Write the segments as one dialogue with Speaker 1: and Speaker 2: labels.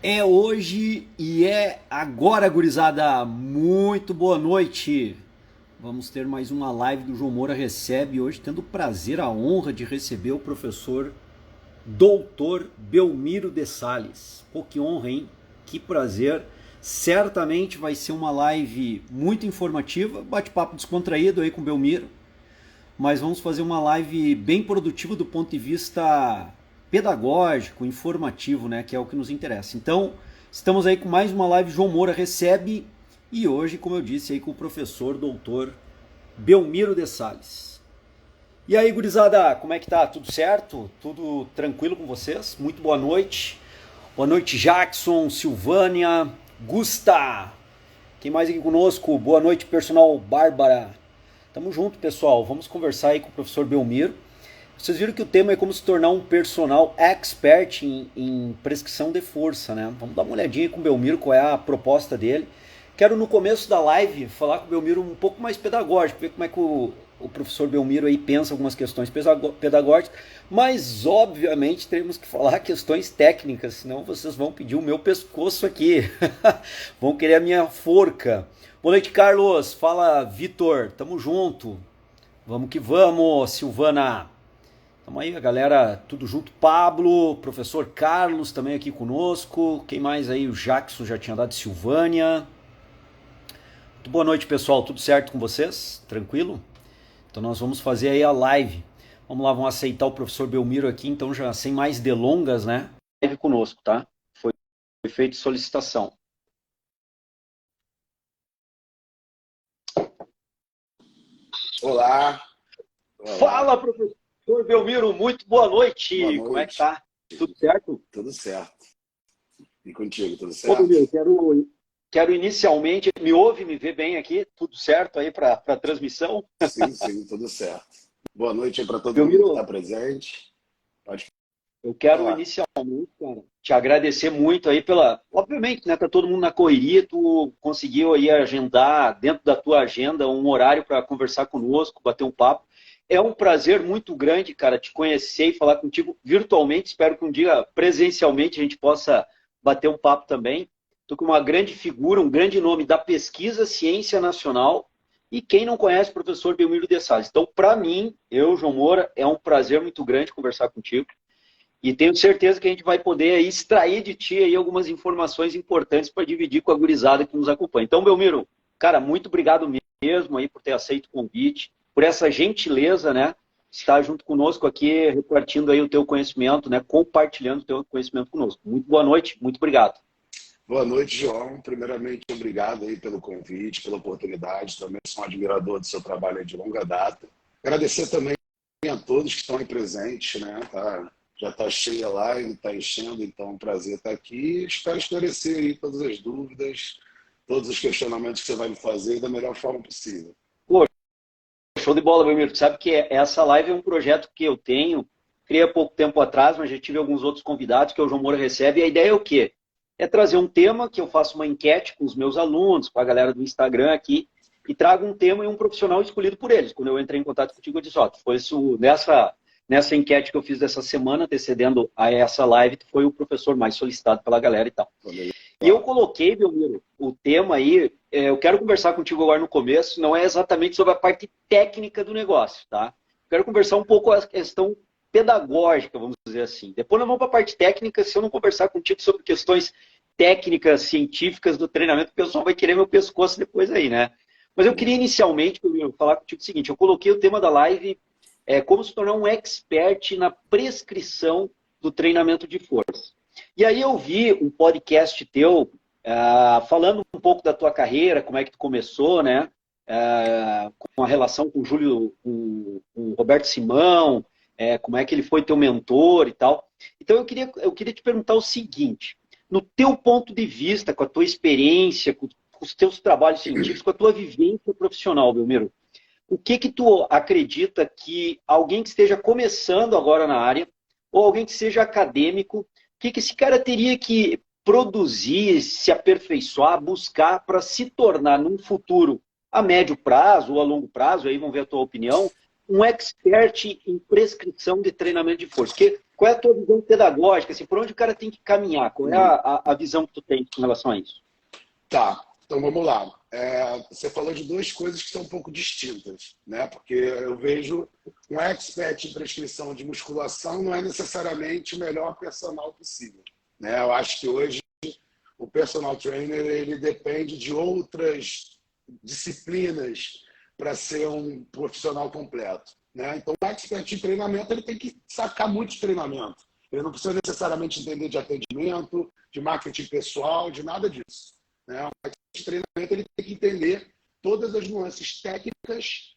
Speaker 1: É hoje e é agora, gurizada. Muito boa noite. Vamos ter mais uma live do João Moura Recebe hoje, tendo o prazer, a honra de receber o professor Doutor Belmiro de Sales. Pô, que honra, hein? Que prazer. Certamente vai ser uma live muito informativa, bate-papo descontraído aí com o Belmiro, mas vamos fazer uma live bem produtiva do ponto de vista pedagógico, informativo, né, que é o que nos interessa. Então, estamos aí com mais uma live João Moura Recebe e hoje, como eu disse, aí com o professor doutor Belmiro de Sales. E aí, gurizada, como é que tá? Tudo certo? Tudo tranquilo com vocês? Muito boa noite. Boa noite, Jackson, Silvânia, Gusta. Quem mais aqui conosco? Boa noite, personal Bárbara. Tamo junto, pessoal. Vamos conversar aí com o professor Belmiro. Vocês viram que o tema é como se tornar um personal expert em prescrição de força, né? Vamos dar uma olhadinha com o Belmiro, qual é a proposta dele. Quero, no começo da live, falar com o Belmiro um pouco mais pedagógico, ver como é que o professor Belmiro aí pensa algumas questões pedagógicas, mas, obviamente, teremos que falar questões técnicas, senão vocês vão pedir o meu pescoço aqui. Vão querer a minha forca. Boa noite, Carlos. Fala, Vitor. Tamo junto. Vamos que vamos, Silvana. Tamo aí, a galera, tudo junto. Pablo, professor Carlos também aqui conosco. Quem mais aí? O Jackson já tinha dado, Silvânia. Muito boa noite, pessoal. Tudo certo com vocês? Tranquilo? Então nós vamos fazer aí a live. Vamos lá, vamos aceitar o professor Belmiro aqui, então já sem mais delongas, né? Live conosco, tá? Foi feita solicitação.
Speaker 2: Olá.
Speaker 1: Fala, professor Belmiro, muito boa noite.
Speaker 2: Boa noite.
Speaker 1: Como é que tá? Tudo certo?
Speaker 2: Tudo certo. E contigo, tudo
Speaker 1: Ô,
Speaker 2: certo?
Speaker 1: Belmiro, quero inicialmente, me ouve, me vê bem aqui? Tudo certo aí para a transmissão?
Speaker 2: Sim, tudo certo. Boa noite aí para todo
Speaker 1: Belmiro,
Speaker 2: mundo que está presente. Pode
Speaker 1: eu quero
Speaker 2: falar.
Speaker 1: inicialmente, cara, te agradecer muito aí pela... Obviamente, né, tá todo mundo na correria, tu conseguiu aí agendar dentro da tua agenda um horário para conversar conosco, bater um papo. É um prazer muito grande, cara, te conhecer e falar contigo virtualmente. Espero que um dia presencialmente a gente possa bater um papo também. Tu com uma grande figura, um grande nome da pesquisa ciência nacional. E quem não conhece o professor Belmiro de Sales. Então, para mim, eu, João Moura, é um prazer muito grande conversar contigo. E tenho certeza que a gente vai poder aí extrair de ti aí algumas informações importantes para dividir com a gurizada que nos acompanha. Então, Belmiro, cara, muito obrigado mesmo aí por ter aceito o convite, por essa gentileza, né? Estar junto conosco aqui, repartindo aí o teu conhecimento, né? Compartilhando o teu conhecimento conosco. Muito boa noite, muito obrigado.
Speaker 2: Boa noite, João. Primeiramente, obrigado aí pelo convite, pela oportunidade. Também sou um admirador do seu trabalho aí de longa data. Agradecer também a todos que estão aí presentes, né? Já está cheia a live, está enchendo, então é um prazer estar aqui. Espero esclarecer aí todas as dúvidas, todos os questionamentos que você vai me fazer da melhor forma possível.
Speaker 1: Pô, show de bola, Belmiro. Tu sabe que essa live é um projeto que eu tenho, criei há pouco tempo atrás, mas já tive alguns outros convidados que o João Moura Recebe. E a ideia é o quê? É trazer um tema que eu faço uma enquete com os meus alunos, com a galera do Instagram aqui, e trago um tema e um profissional escolhido por eles. Quando eu entrei em contato contigo, eu disse, ó, foi isso, nessa enquete que eu fiz dessa semana, antecedendo a essa live, tu foi o professor mais solicitado pela galera e tal. E eu coloquei, Belmiro, o tema aí, eu quero conversar contigo agora no começo, não é exatamente sobre a parte técnica do negócio, tá? Quero conversar um pouco a questão pedagógica, vamos dizer assim. Depois nós vamos para a parte técnica, se eu não conversar contigo sobre questões técnicas, científicas do treinamento, o pessoal vai querer meu pescoço depois aí, né? Mas eu queria inicialmente, Belmiro, falar contigo o seguinte, eu coloquei o tema da live como se tornar um expert na prescrição do treinamento de força. E aí eu vi um podcast teu falando um pouco da tua carreira, como é que tu começou, né? Com a relação com o Júlio, com o Roberto Simão, como é que ele foi teu mentor e tal. Então eu queria te perguntar o seguinte, no teu ponto de vista, com a tua experiência, com os teus trabalhos científicos, com a tua vivência profissional, Belmiro, o que tu acredita que alguém que esteja começando agora na área, ou alguém que seja acadêmico, o que esse cara teria que produzir, se aperfeiçoar, buscar para se tornar, num futuro, a médio prazo ou a longo prazo, aí vamos ver a tua opinião, um expert em prescrição de treinamento de força? Porque Qual é a tua visão pedagógica? Assim, por onde o cara tem que caminhar? Qual é a visão que tu tem com relação a isso?
Speaker 2: Tá, então vamos lá. Você falou de duas coisas que são um pouco distintas, né? Porque eu vejo um expert em prescrição de musculação não é necessariamente o melhor personal possível, né? Eu acho que hoje o personal trainer ele depende de outras disciplinas para ser um profissional completo, né? Então, o expert em treinamento ele tem que sacar muito de treinamento. Ele não precisa necessariamente entender de atendimento, de marketing pessoal, de nada disso, né? O expert em treinamento ele tem que entender todas as nuances técnicas,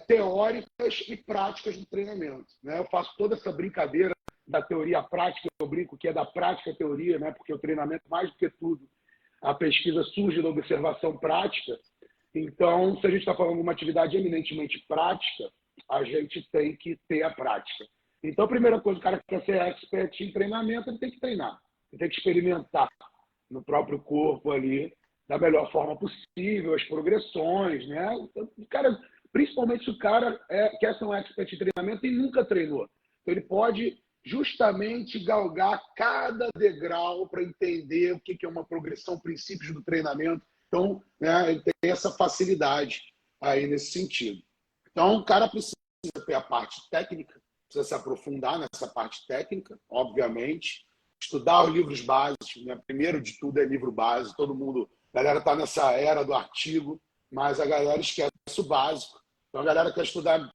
Speaker 2: teóricas e práticas do treinamento, né? Eu faço toda essa brincadeira da teoria à prática, eu brinco que é da prática à teoria, né? Porque o treinamento, mais do que tudo, a pesquisa surge da observação prática. Então, se a gente está falando de uma atividade eminentemente prática, a gente tem que ter a prática. Então, a primeira coisa, o cara que quer ser expert em treinamento, ele tem que treinar. Ele tem que experimentar no próprio corpo ali, da melhor forma possível, as progressões, né? O cara, principalmente se o cara quer ser um expert em treinamento e nunca treinou. Então, ele pode justamente galgar cada degrau para entender o que é uma progressão, princípios do treinamento. Então, né, ele tem essa facilidade aí nesse sentido. Então, o cara precisa ter a parte técnica, precisa se aprofundar nessa parte técnica, obviamente, estudar os livros básicos, né? Primeiro de tudo é livro básico, todo mundo, a galera está nessa era do artigo, mas a galera esquece o básico. Então, a galera quer estudar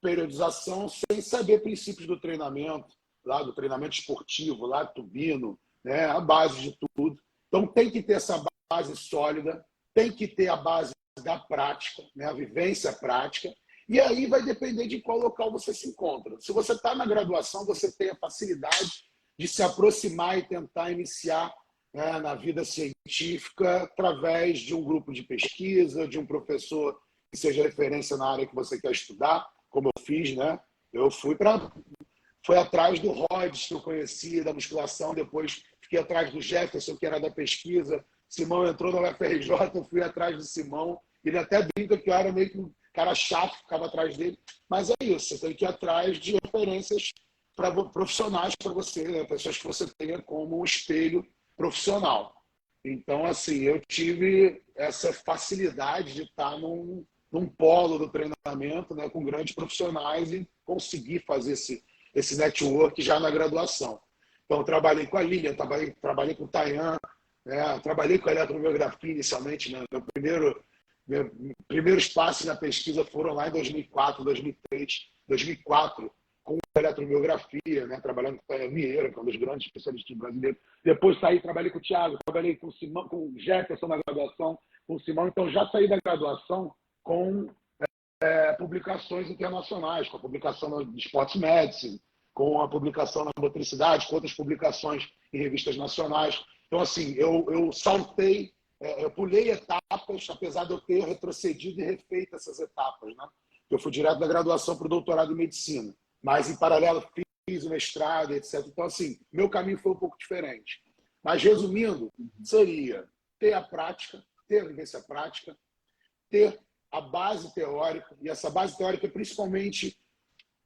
Speaker 2: periodização sem saber princípios do treinamento, lá do treinamento esportivo, lá do tubino, né? A base de tudo. Então, tem que ter essa base sólida, tem que ter a base da prática, né? A vivência prática, e aí vai depender de qual local você se encontra. Se você está na graduação, você tem a facilidade de se aproximar e tentar iniciar, né, na vida científica através de um grupo de pesquisa, de um professor que seja referência na área que você quer estudar, como eu fiz, né? Eu fui atrás do Rhodes, que eu conhecia, da musculação, depois fiquei atrás do Jefferson, que era da pesquisa. Simão entrou na UFRJ, eu fui atrás do Simão. Ele até brinca que eu era meio que um cara chato, ficava atrás dele. Mas é isso, você tem que ir atrás de referências profissionais para você, né? Pessoas que você tenha como um espelho profissional. Então, assim, eu tive essa facilidade de estar num polo do treinamento, né, com grandes profissionais e conseguir fazer esse network já na graduação. Então, trabalhei com a Lilian, trabalhei com o Tayan, né, trabalhei com a eletromiografia inicialmente, né, meu primeiros passos na pesquisa foram lá em 2004, 2003, 2004, com eletromiografia, né, trabalhando com o Tayan Vieira, que é um dos grandes especialistas brasileiros. Depois saí, trabalhei com o Thiago, trabalhei com o Simão, com o Jefferson na graduação, com o Simão. Então, já saí da graduação com publicações internacionais, com a publicação no Sports Medicine, com a publicação na Motricidade, com outras publicações em revistas nacionais. Então, assim, eu saltei, eu pulei etapas, apesar de eu ter retrocedido e refeito essas etapas, né? Eu fui direto da graduação para o doutorado em medicina, mas em paralelo fiz o mestrado, etc. Então, assim, meu caminho foi um pouco diferente. Mas, resumindo, seria ter a prática, ter a vivência prática, ter a base teórica, e essa base teórica é principalmente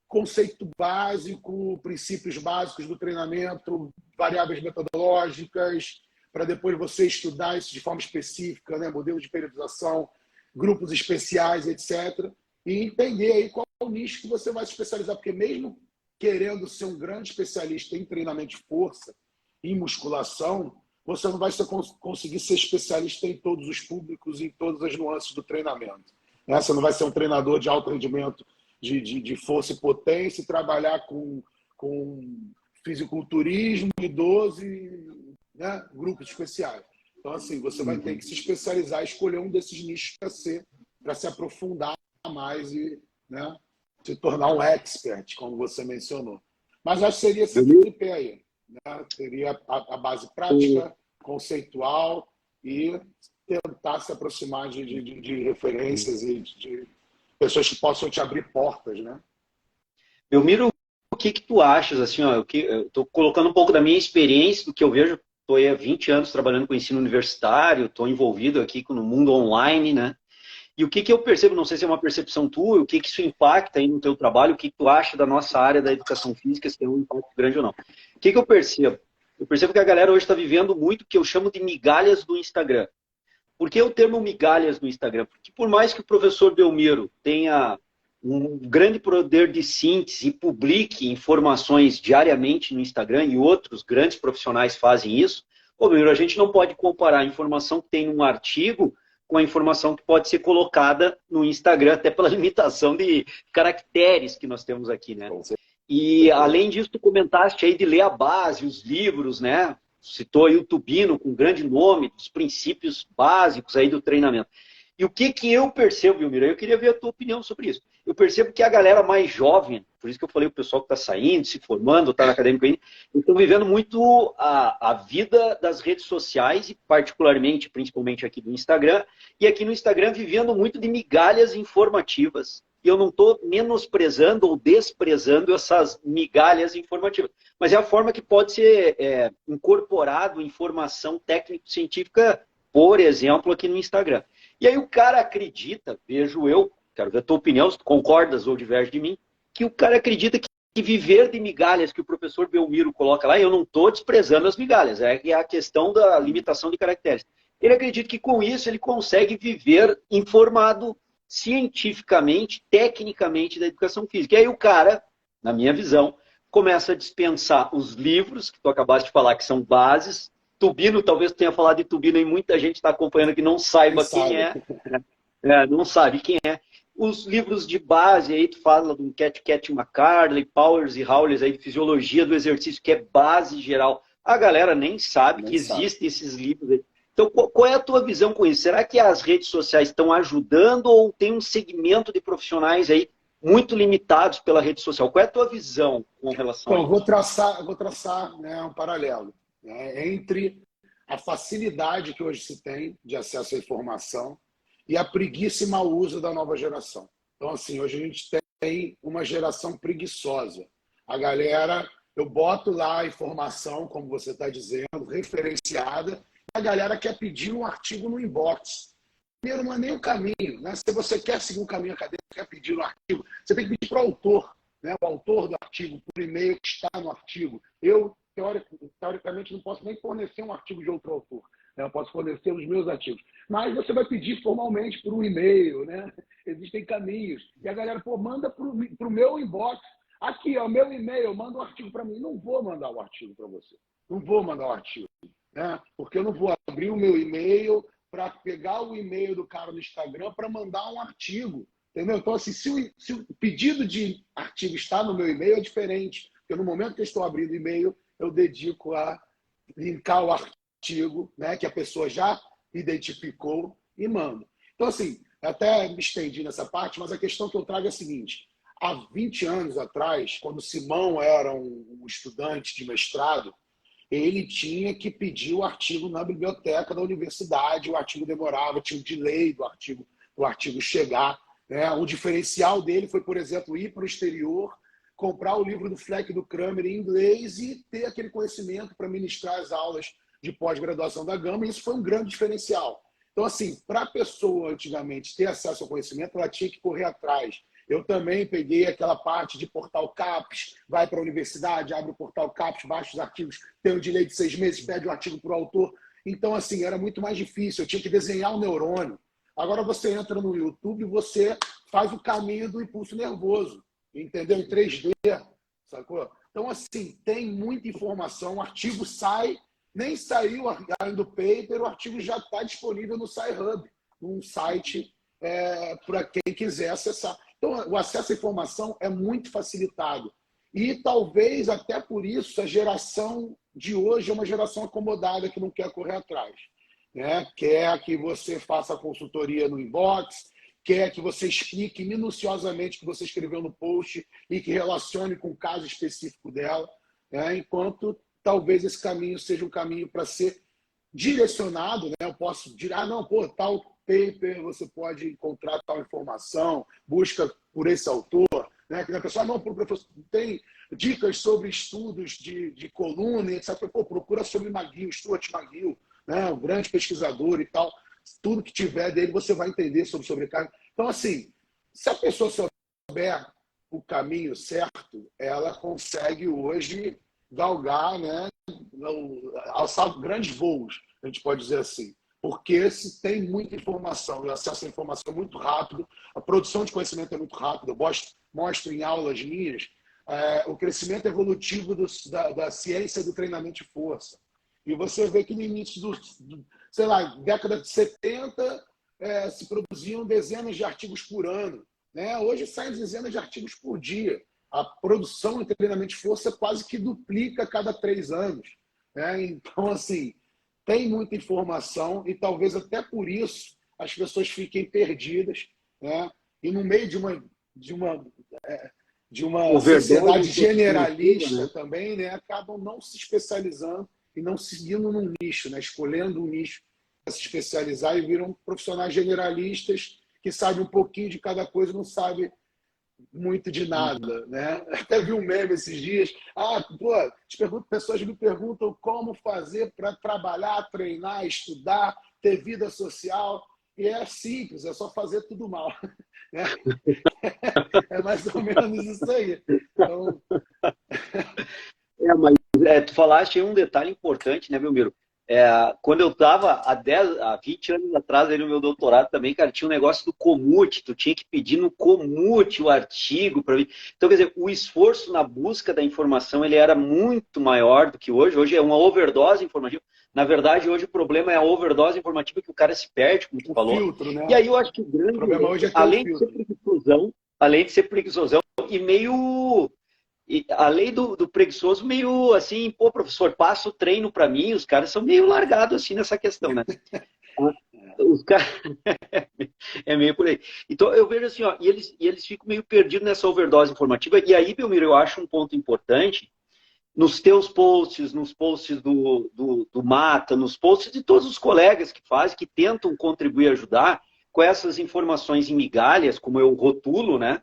Speaker 2: conceito básico, princípios básicos do treinamento, variáveis metodológicas, para depois você estudar isso de forma específica, né? Modelo de periodização, grupos especiais, etc. E entender aí qual é o nicho que você vai se especializar, porque mesmo querendo ser um grande especialista em treinamento de força, em musculação, você não vai conseguir ser especialista em todos os públicos e em todas as nuances do treinamento. Você não vai ser um treinador de alto rendimento de força e potência e trabalhar com fisiculturismo, idoso e, né, grupos especiais. Então, assim, você vai ter que se especializar, escolher um desses nichos para se aprofundar mais e, né, se tornar um expert, como você mencionou. Mas acho que seria esse tripé aí. Né? Teria a base prática, conceitual e tentar se aproximar de referências e de pessoas que possam te abrir portas, né?
Speaker 1: Belmiro, o que tu achas, assim, ó, eu estou colocando um pouco da minha experiência, do que eu vejo, estou há 20 anos trabalhando com ensino universitário, estou envolvido aqui no mundo online, né? E o que que eu percebo, não sei se é uma percepção tua, o que que isso impacta aí no teu trabalho, o que que tu acha da nossa área da educação física, se tem um impacto grande ou não. O que que eu percebo? Eu percebo que a galera hoje está vivendo muito o que eu chamo de migalhas do Instagram. Por que o termo migalhas no Instagram? Porque por mais que o professor Belmiro tenha um grande poder de síntese e publique informações diariamente no Instagram, e outros grandes profissionais fazem isso, Belmiro, a gente não pode comparar a informação que tem num artigo com a informação que pode ser colocada no Instagram, até pela limitação de caracteres que nós temos aqui, né? E além disso, tu comentaste aí de ler a base, os livros, né? Citou aí o Tubino com grande nome, dos princípios básicos aí do treinamento. E o que que eu percebo, Vilmira? Eu queria ver a tua opinião sobre isso. Eu percebo que a galera mais jovem, por isso que eu falei o pessoal que está saindo, se formando, está na acadêmica ainda, estão vivendo muito a vida das redes sociais, e particularmente, principalmente aqui do Instagram, e aqui no Instagram vivendo muito de migalhas informativas. E eu não estou menosprezando ou desprezando essas migalhas informativas, mas é a forma que pode ser incorporado informação técnico-científica, por exemplo, aqui no Instagram. E aí o cara acredita, vejo eu, quero ver a tua opinião, se tu concordas ou diverge de mim, que o cara acredita que viver de migalhas que o professor Belmiro coloca lá, eu não estou desprezando as migalhas, é a questão da limitação de caracteres. Ele acredita que com isso ele consegue viver informado cientificamente, tecnicamente da educação física. E aí o cara, na minha visão, começa a dispensar os livros, que tu acabaste de falar que são bases. Tubino, talvez tu tenha falado de Tubino e muita gente está acompanhando que não saiba quem é. Não sabe quem é. Os livros de base, aí tu fala do Cat McCarley, Powers e Howlers, aí de fisiologia do exercício, que é base geral. A galera nem sabe que existem esses livros aí. Então, qual é a tua visão com isso? Será que as redes sociais estão ajudando ou tem um segmento de profissionais aí muito limitados pela rede social? Qual é a tua visão com relação a isso?
Speaker 2: Vou traçar né, um paralelo entre a facilidade que hoje se tem de acesso à informação e a preguiça e mau uso da nova geração. Então, assim, hoje a gente tem uma geração preguiçosa. A galera, eu boto lá a informação, como você está dizendo, referenciada, a galera quer pedir um artigo no inbox. Primeiro, não é nem o caminho. Né? Se você quer seguir um caminho acadêmico, quer pedir um artigo, você tem que pedir para o autor, né? O autor do artigo, por e-mail que está no artigo. Eu, teoricamente, não posso nem fornecer um artigo de outro autor. Né? Eu posso fornecer os meus artigos. Mas você vai pedir formalmente por um e-mail. Né? Existem caminhos. E a galera, manda para o meu inbox. Aqui, ó, meu e-mail, manda um artigo para mim. Não vou mandar um artigo para você. Não vou mandar um artigo. Né? Porque eu não vou abrir o meu e-mail para pegar o e-mail do cara no Instagram para mandar um artigo. Entendeu? Então, assim, se o pedido de artigo está no meu e-mail, é diferente. Porque no momento que eu estou abrindo o e-mail, eu dedico a linkar o artigo, né, que a pessoa já identificou e mando. Então, assim, até me estendi nessa parte, mas a questão que eu trago é a seguinte. Há 20 anos atrás, quando o Simão era um estudante de mestrado, ele tinha que pedir o artigo na biblioteca da universidade, o artigo demorava, tinha um delay do artigo chegar. Né? O diferencial dele foi, por exemplo, ir para o exterior, comprar o livro do Fleck e do Kramer em inglês e ter aquele conhecimento para ministrar as aulas de pós-graduação da Gama, e isso foi um grande diferencial. Então, assim, para a pessoa antigamente ter acesso ao conhecimento, ela tinha que correr atrás. Eu também peguei aquela parte de portal CAPES, vai para a universidade, abre o portal CAPES, baixa os artigos, tem o delay de 6 meses, pede o artigo para o autor. Então, assim, era muito mais difícil, eu tinha que desenhar um neurônio. Agora você entra no YouTube e você faz o caminho do impulso nervoso, entendeu? Em 3D, sacou? Então, assim, tem muita informação, o artigo sai, nem saiu ainda o paper, o artigo já está disponível no SciHub, num site para quem quiser acessar. Então, o acesso à informação é muito facilitado. E talvez, até por isso, a geração de hoje é uma geração acomodada que não quer correr atrás. Né? Quer que você faça a consultoria no inbox, quer que você explique minuciosamente o que você escreveu no post e que relacione com o caso específico dela, né? Enquanto talvez esse caminho seja um caminho para ser direcionado. Né? Eu posso dizer, não, tal paper, você pode encontrar tal informação, busca por esse autor, né? Que a pessoa, não, professor, tem dicas sobre estudos de coluna, etc. Procura sobre McGill, Stuart McGill, né? Um grande pesquisador e tal. tudo que tiver dele você vai entender sobre sobrecarga. Então, assim, se a pessoa souber o caminho certo, ela consegue hoje galgar, né, alçar grandes voos, a gente pode dizer assim. Porque se tem muita informação, o acesso à informação é muito rápido, a produção de conhecimento é muito rápida. Eu mostro em aulas minhas o crescimento evolutivo da ciência do treinamento de força. E você vê que no início sei lá, década de 70, se produziam dezenas de artigos por ano. Né? Hoje saem dezenas de artigos por dia. A produção de treinamento de força quase que duplica a cada 3 anos. Né? Então, assim, tem muita informação e talvez até por isso as pessoas fiquem perdidas, né? E no meio de uma sociedade generalista, né? Também, né? Acabam não se especializando e não seguindo num nicho, né? Escolhendo um nicho para se especializar e viram profissionais generalistas que sabem um pouquinho de cada coisa e não sabem muito de nada, né? Até vi um meme esses dias. Pessoas me perguntam como fazer para trabalhar, treinar, estudar, ter vida social. E é simples, é só fazer tudo mal. Né? É mais ou menos isso aí. Então...
Speaker 1: mas tu falaste aí um detalhe importante, né, Belmiro? Quando eu estava há 20 anos atrás, aí no meu doutorado também, cara, tinha um negócio do Komoot, tu tinha que pedir no Komoot o artigo para mim. Então, quer dizer, o esforço na busca da informação, ele era muito maior do que hoje. Hoje é uma overdose informativa. Na verdade, hoje o problema é a overdose informativa que o cara se perde, como tu falou.
Speaker 2: Filtro, né?
Speaker 1: E aí eu acho que o grande...
Speaker 2: O problema hoje é
Speaker 1: além de ser preguiçosão e meio... E a lei do preguiçoso meio assim, pô, professor, passa o treino para mim, os caras são meio largados assim nessa questão, né? Os caras... é meio por aí. Então eu vejo assim, ó, e eles ficam meio perdidos nessa overdose informativa, e aí, Belmiro, eu acho um ponto importante, nos teus posts, nos posts do Mata, nos posts de todos os colegas que fazem, que tentam contribuir e ajudar, com essas informações em migalhas, como eu rotulo, né?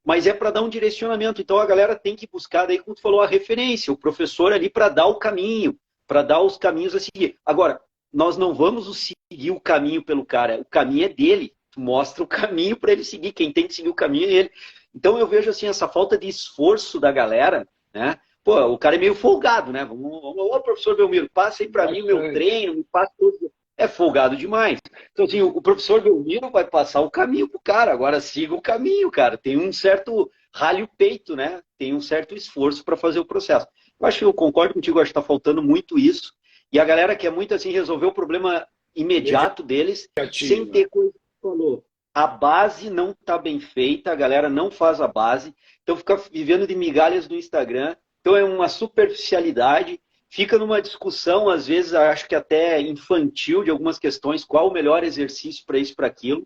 Speaker 1: Mas é para dar um direcionamento. Então a galera tem que buscar, daí, como tu falou, a referência, o professor ali para dar o caminho, para dar os caminhos a seguir. Agora, nós não vamos seguir o caminho pelo cara, o caminho é dele. Tu mostra o caminho para ele seguir, quem tem que seguir o caminho é ele. Então eu vejo assim, essa falta de esforço da galera, né? Pô, o cara é meio folgado, né? Ô, professor Belmiro, passa aí para mim o meu treino, me passa tudo. É folgado demais. Então, assim, o professor Belmiro vai passar o caminho pro cara. Agora siga o caminho, cara. Tem um certo ralho peito, né? Tem um certo esforço para fazer o processo. Eu acho que eu concordo contigo, acho que está faltando muito isso. E a galera quer muito, assim, resolver o problema imediato deles, sem ter coisa que tu falou. A base não está bem feita, a galera não faz a base. Então, fica vivendo de migalhas do Instagram. Então, é uma superficialidade. Fica numa discussão, às vezes, acho que até infantil, de algumas questões, qual o melhor exercício para isso, para aquilo,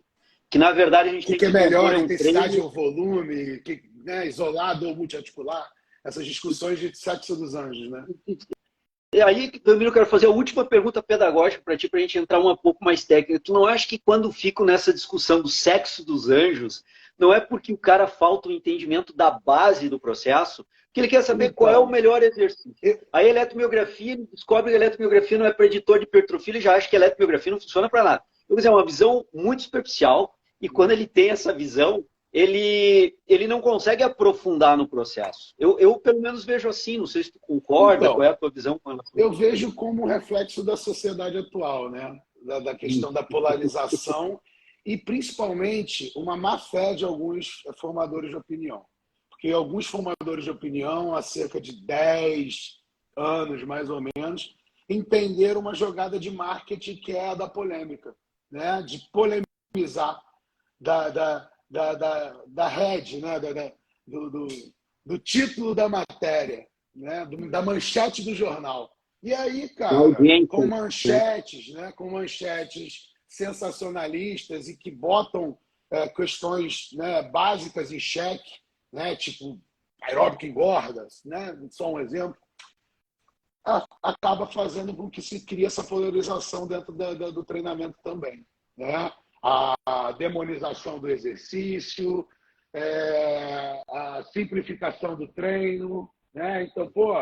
Speaker 1: que na verdade a gente tem que...
Speaker 2: O que é melhor, intensidade ou volume, né, isolado ou multiarticular, essas discussões de sexo dos anjos, né?
Speaker 1: E aí, Belmiro, eu quero fazer a última pergunta pedagógica para ti, para a gente entrar um pouco mais técnica. Tu não acha que quando fico nessa discussão do sexo dos anjos, não é porque o cara falta o entendimento da base do processo, que ele quer saber qual é o melhor exercício. A eletromiografia, ele descobre que a eletromiografia não é preditor de hipertrofia, ele já acha que a eletromiografia não funciona para nada. Então, quer dizer, é uma visão muito superficial, e quando ele tem essa visão, ele não consegue aprofundar no processo. Eu pelo menos vejo assim, não sei se tu concorda,
Speaker 2: então,
Speaker 1: qual é a tua visão?
Speaker 2: Eu vejo como reflexo da sociedade atual, né? Da questão da polarização e, principalmente, uma má-fé de alguns formadores de opinião. Porque alguns formadores de opinião, há cerca de 10 anos, mais ou menos, entenderam uma jogada de marketing que é a da polêmica, né? De polemizar da head, né? Do título da matéria, né? Da manchete do jornal. E aí, cara, com manchetes, né? Com manchetes sensacionalistas e que botam questões, né, básicas em xeque, né? Tipo, aeróbica engorda, né? Só um exemplo. Acaba fazendo com que se crie essa polarização dentro do treinamento também, né? A demonização do exercício, a simplificação do treino, né? Então, pô,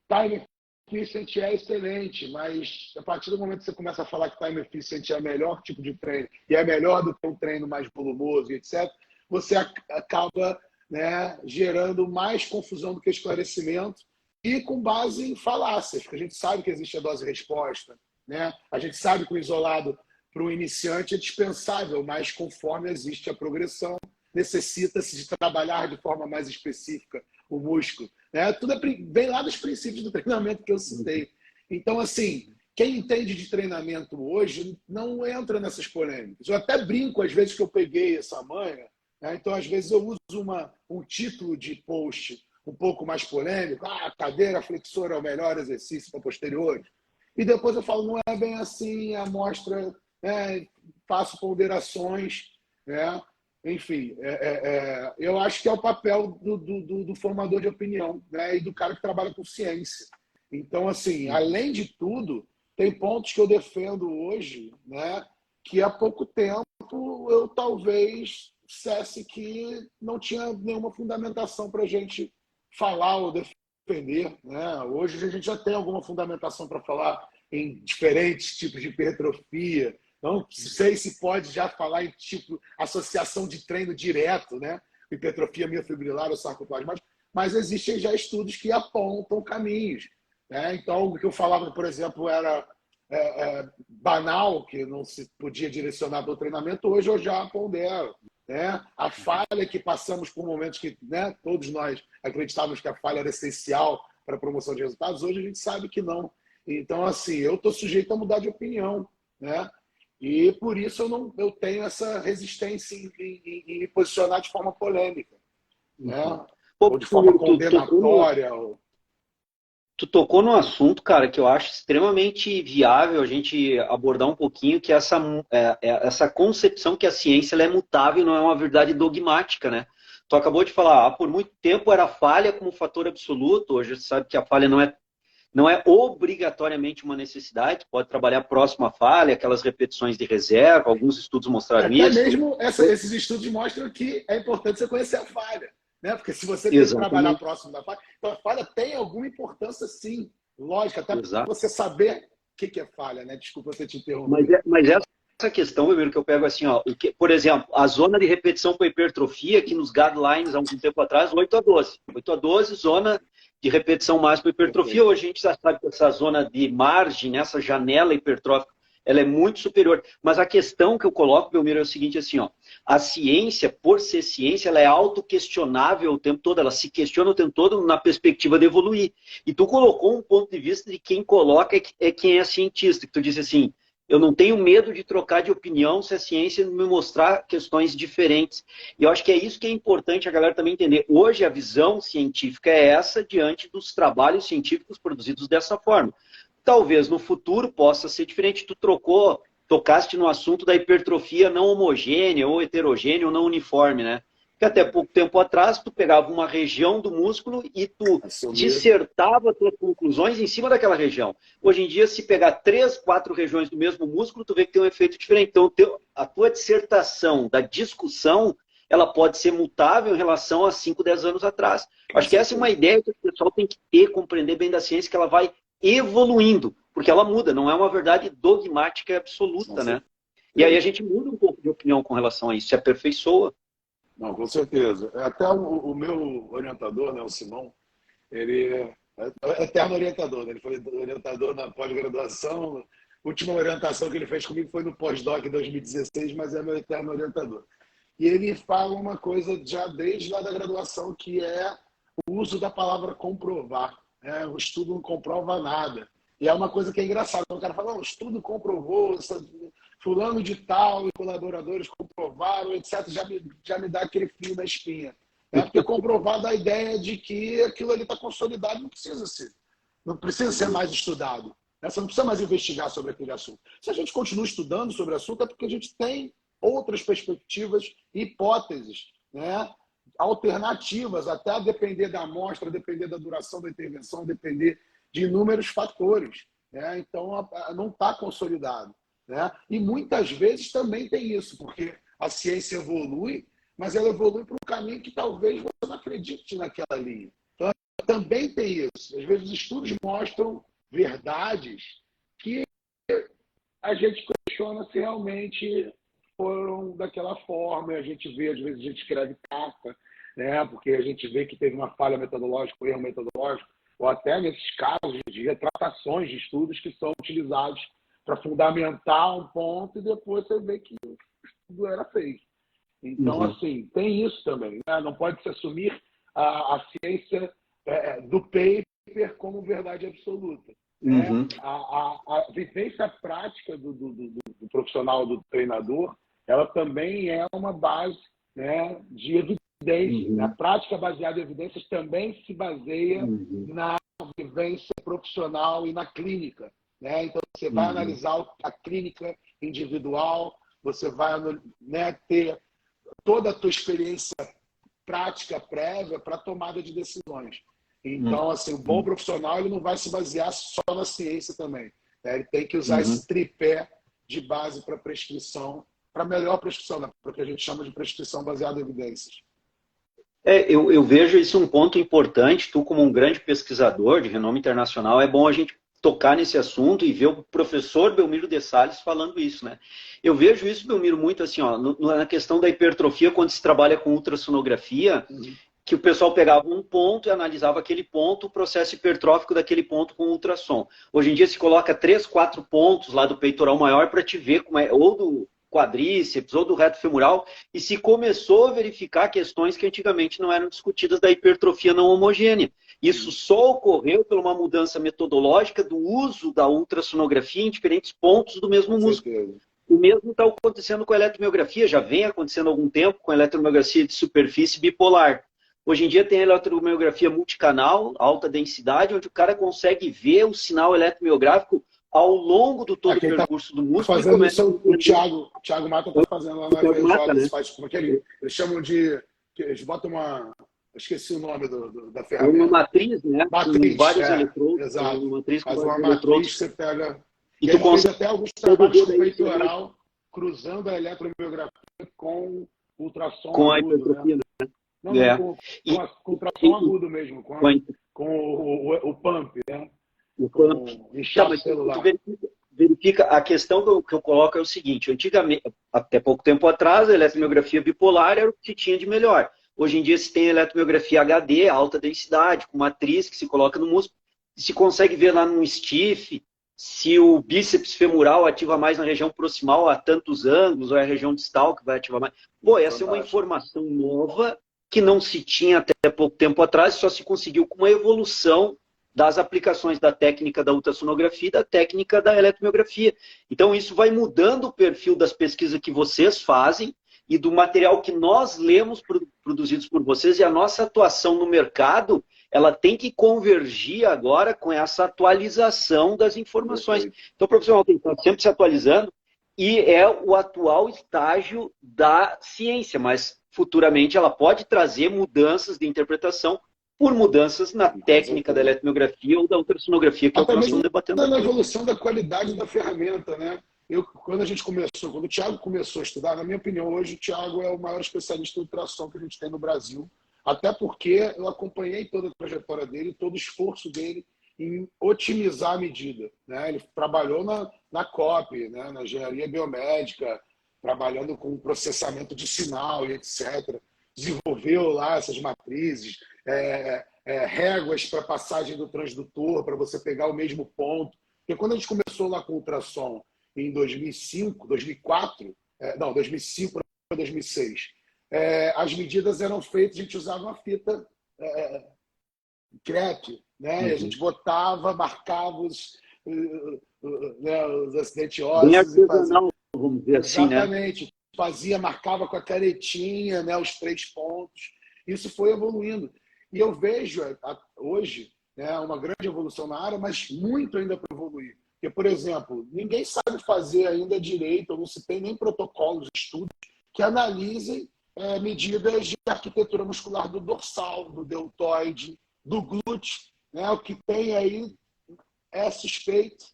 Speaker 2: time efficient é excelente, mas a partir do momento que você começa a falar que time efficient é o melhor tipo de treino e é melhor do que um treino mais volumoso, etc., você acaba, né, gerando mais confusão do que esclarecimento e com base em falácias, porque a gente sabe que existe a dose-resposta, né? A gente sabe que o isolado para o iniciante é dispensável, mas conforme existe a progressão, necessita-se de trabalhar de forma mais específica o músculo. Né? Tudo vem lá dos princípios do treinamento que eu citei. Então, assim, quem entende de treinamento hoje não entra nessas polêmicas. Eu até brinco, às vezes, que eu peguei essa manha, né? Então, às vezes, eu uso um título de post um pouco mais polêmico, cadeira flexora é o melhor exercício para posteriores. E depois eu falo, não é bem assim, a amostra, né? Faço ponderações, né? Enfim, eu acho que é o papel do formador de opinião, né? E do cara que trabalha com ciência. Então, assim, além de tudo, tem pontos que eu defendo hoje, né? Que há pouco tempo eu talvez dissesse que não tinha nenhuma fundamentação para a gente falar ou defender, né? Hoje a gente já tem alguma fundamentação para falar em diferentes tipos de hipertrofia. Não sei se pode já falar em tipo associação de treino direto, né? Hipertrofia miofibrilar ou sarcoplasmática, mas existem já estudos que apontam caminhos. Né? Então, o que eu falava, por exemplo, era banal, que não se podia direcionar para o treinamento, hoje eu já pondero. Né? A falha que passamos por momentos que, né, todos nós acreditávamos que a falha era essencial para a promoção de resultados, hoje a gente sabe que não. Então, assim, eu estou sujeito a mudar de opinião. Né? E por isso eu tenho essa resistência em me posicionar de forma polêmica, né? Ou de forma condenatória.
Speaker 1: Tu tocou num assunto, cara, que eu acho extremamente viável a gente abordar um pouquinho, que é essa concepção que a ciência ela é mutável, não é uma verdade dogmática, né? Tu acabou de falar, por muito tempo era falha como fator absoluto, hoje você sabe que a falha não é obrigatoriamente uma necessidade, pode trabalhar próximo à falha, aquelas repetições de reserva, alguns estudos mostraram
Speaker 2: isso. Até
Speaker 1: isso.
Speaker 2: mesmo esses estudos mostram que é importante você conhecer a falha, né? Porque se você tem que trabalhar próximo da falha, então a falha tem alguma importância sim, lógico, até para você saber o que é falha, né? Desculpa você te interromper.
Speaker 1: Mas essa questão, primeiro, que eu pego assim, ó, por exemplo, a zona de repetição com hipertrofia, aqui nos guidelines, há um tempo atrás, 8 a 12. 8 a 12, zona de repetição máxima hipertrofia. Hoje a gente já sabe que essa zona de margem, essa janela hipertrófica, ela é muito superior. Mas a questão que eu coloco, Belmiro, é o seguinte, assim, ó, a ciência, por ser ciência, ela é autoquestionável o tempo todo, ela se questiona o tempo todo na perspectiva de evoluir. E tu colocou um ponto de vista de quem coloca é quem é cientista, que tu disse assim, eu não tenho medo de trocar de opinião se a ciência me mostrar questões diferentes. E eu acho que é isso que é importante a galera também entender. Hoje a visão científica é essa diante dos trabalhos científicos produzidos dessa forma. Talvez no futuro possa ser diferente. Tu tocaste no assunto da hipertrofia não homogênea, ou heterogênea, ou não uniforme, né? Que até pouco tempo atrás, tu pegava uma região do músculo e tu dissertava tuas conclusões em cima daquela região. Hoje em dia, se pegar 3, 4 regiões do mesmo músculo, tu vê que tem um efeito diferente. Então, a tua dissertação da discussão, ela pode ser mutável em relação a 5, 10 anos atrás. Acho que essa é uma ideia que o pessoal tem que ter, compreender bem da ciência, que ela vai evoluindo, porque ela muda, não é uma verdade dogmática e absoluta, né? E aí a gente muda um pouco de opinião com relação a isso, se aperfeiçoa.
Speaker 2: Não, com certeza. Até o meu orientador, né, o Simão, ele é eterno orientador, né? Ele foi orientador na pós-graduação. A última orientação que ele fez comigo foi no pós-doc em 2016, mas é meu eterno orientador. E ele fala uma coisa já desde lá da graduação, que é o uso da palavra comprovar. Né? O estudo não comprova nada. E é uma coisa que é engraçada. O cara fala, o estudo comprovou, fulano de tal e colaboradores comprovaram, etc. Já me dá aquele frio na espinha. Né? Porque comprovar dá a ideia de que aquilo ali está consolidado, não precisa ser mais estudado. Né? Você não precisa mais investigar sobre aquele assunto. Se a gente continua estudando sobre o assunto, é porque a gente tem outras perspectivas e hipóteses, né? Alternativas, até a depender da amostra, depender da duração da intervenção, depender de inúmeros fatores. Né? Então, não está consolidado. Né? E muitas vezes também tem isso, porque a ciência evolui, mas ela evolui para um caminho que talvez você não acredite naquela linha. Então, também tem isso. Às vezes os estudos mostram verdades que a gente questiona se realmente foram daquela forma. A gente vê, às vezes, a gente escreve carta, né? Porque a gente vê que teve uma falha metodológica, um erro metodológico, ou até nesses casos de retratações de estudos que são utilizados para fundamentar um ponto e depois você vê que o estudo era fake. Então, assim, tem isso também, né? Não pode se assumir a ciência do paper como verdade absoluta.
Speaker 1: Uhum.
Speaker 2: A vivência prática do profissional, do treinador, ela também é uma base, né, de evidência.
Speaker 1: Uhum.
Speaker 2: A prática baseada em evidências também se baseia na vivência profissional e na clínica, né? Então, você vai analisar a clínica individual, você vai, né, ter toda a tua experiência prática prévia para a tomada de decisões. Então, assim, o bom profissional ele não vai se basear só na ciência também, né? Ele tem que usar esse tripé de base para prescrição, para melhor prescrição, né? Para o que a gente chama de prescrição baseada em evidências.
Speaker 1: Eu vejo isso um ponto importante. Tu, como um grande pesquisador de renome internacional, é bom a gente tocar nesse assunto e ver o professor Belmiro de Sales falando isso, né? Eu vejo isso, Belmiro, muito assim, ó, na questão da hipertrofia, quando se trabalha com ultrassonografia, que o pessoal pegava um ponto e analisava aquele ponto, o processo hipertrófico daquele ponto com ultrassom. Hoje em dia se coloca 3, 4 pontos lá do peitoral maior para te ver como é, ou do quadríceps ou do reto femoral, e se começou a verificar questões que antigamente não eram discutidas da hipertrofia não homogênea. Isso só ocorreu por uma mudança metodológica do uso da ultrassonografia em diferentes pontos do mesmo músculo. O mesmo está acontecendo com a eletromiografia, já vem acontecendo há algum tempo com a eletromiografia de superfície bipolar. Hoje em dia tem a eletromiografia multicanal, alta densidade, onde o cara consegue ver o sinal eletromiográfico ao longo do todo o percurso do músculo.
Speaker 2: Fazendo isso, o Thiago Mata está fazendo lá na FRJ,
Speaker 1: né?
Speaker 2: faz como aquele, eles chamam de, eles botam uma, eu esqueci o nome da ferramenta.
Speaker 1: Uma matriz, né?
Speaker 2: Matriz,
Speaker 1: com vários eletrodos.
Speaker 2: Exato.
Speaker 1: Uma matriz com
Speaker 2: faz
Speaker 1: vários
Speaker 2: uma
Speaker 1: eletrodos.
Speaker 2: matriz, você pega...
Speaker 1: E
Speaker 2: tu consegue até alguns trabalhos com peitoral, cruzando a eletromiografia com ultrassom
Speaker 1: com
Speaker 2: agudo,
Speaker 1: a hipertrofia, né?
Speaker 2: Não, com ultrassom agudo mesmo, com o pump, né?
Speaker 1: O pump.
Speaker 2: Inchar celular.
Speaker 1: Verifica, a questão que eu coloco é o seguinte: antigamente, até pouco tempo atrás, a eletromiografia bipolar era o que tinha de melhor. Hoje em dia se tem a eletromiografia HD, alta densidade, com matriz que se coloca no músculo, e se consegue ver lá num stiff se o bíceps femoral ativa mais na região proximal a tantos ângulos, ou é a região distal que vai ativar mais. Bom, essa é uma informação nova que não se tinha até pouco tempo atrás, só se conseguiu com uma evolução das aplicações da técnica da ultrassonografia e da técnica da eletromiografia. Então, isso vai mudando o perfil das pesquisas que vocês fazem e do material que nós lemos produzidos por vocês, e a nossa atuação no mercado, ela tem que convergir agora com essa atualização das informações. Então, o profissional tem que estar sempre se atualizando, e é o atual estágio da ciência, mas futuramente ela pode trazer mudanças de interpretação por mudanças na técnica da eletromiografia ou da ultrassonografia, que é o que nós estamos debatendo aqui.
Speaker 2: Na evolução da qualidade da ferramenta, né? Quando o Thiago começou a estudar, na minha opinião, hoje o Thiago é o maior especialista em ultrassom que a gente tem no Brasil, até porque eu acompanhei toda a trajetória dele, todo o esforço dele em otimizar a medida, né? Ele trabalhou na COP, né? Na engenharia biomédica, trabalhando com processamento de sinal e etc. Desenvolveu lá essas matrizes, réguas para passagem do transdutor, para você pegar o mesmo ponto. Porque quando a gente começou lá com o ultrassom em 2005 para 2006, as medidas eram feitas, a gente usava uma fita crepe, né? E a gente botava, marcava os acidentes ósseos.
Speaker 1: Bem artesanal, vamos dizer assim, né?
Speaker 2: Exatamente. Marcava com a canetinha, né, os 3 pontos. Isso foi evoluindo. E eu vejo hoje, né, uma grande evolução na área, mas muito ainda para evoluir. Porque, por exemplo, ninguém sabe fazer ainda direito, ou não se tem nem protocolos, estudos, que analisem medidas de arquitetura muscular do dorsal, do deltoide, do glúteo. Né? O que tem aí é suspeito,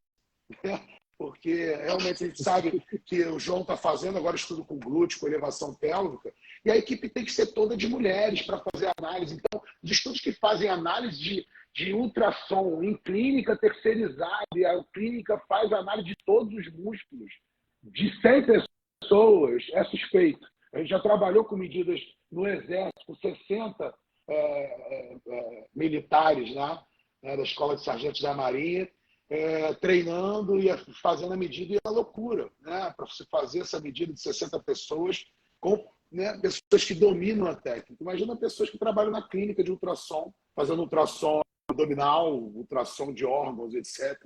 Speaker 2: né? Porque realmente a gente sabe que o João está fazendo agora estudo com glúteo, com elevação pélvica, e a equipe tem que ser toda de mulheres para fazer análise. Então, os estudos que fazem análise de ultrassom em clínica terceirizada, e a clínica faz análise de todos os músculos de 100 pessoas, é suspeito. A gente já trabalhou com medidas no Exército, com 60 militares lá, da Escola de Sargentos da Marinha, treinando e fazendo a medida, e é uma loucura, né? Para se fazer essa medida de 60 pessoas, com, né, pessoas que dominam a técnica. Imagina pessoas que trabalham na clínica de ultrassom, fazendo ultrassom abdominal, ultrassom de órgãos, etc.,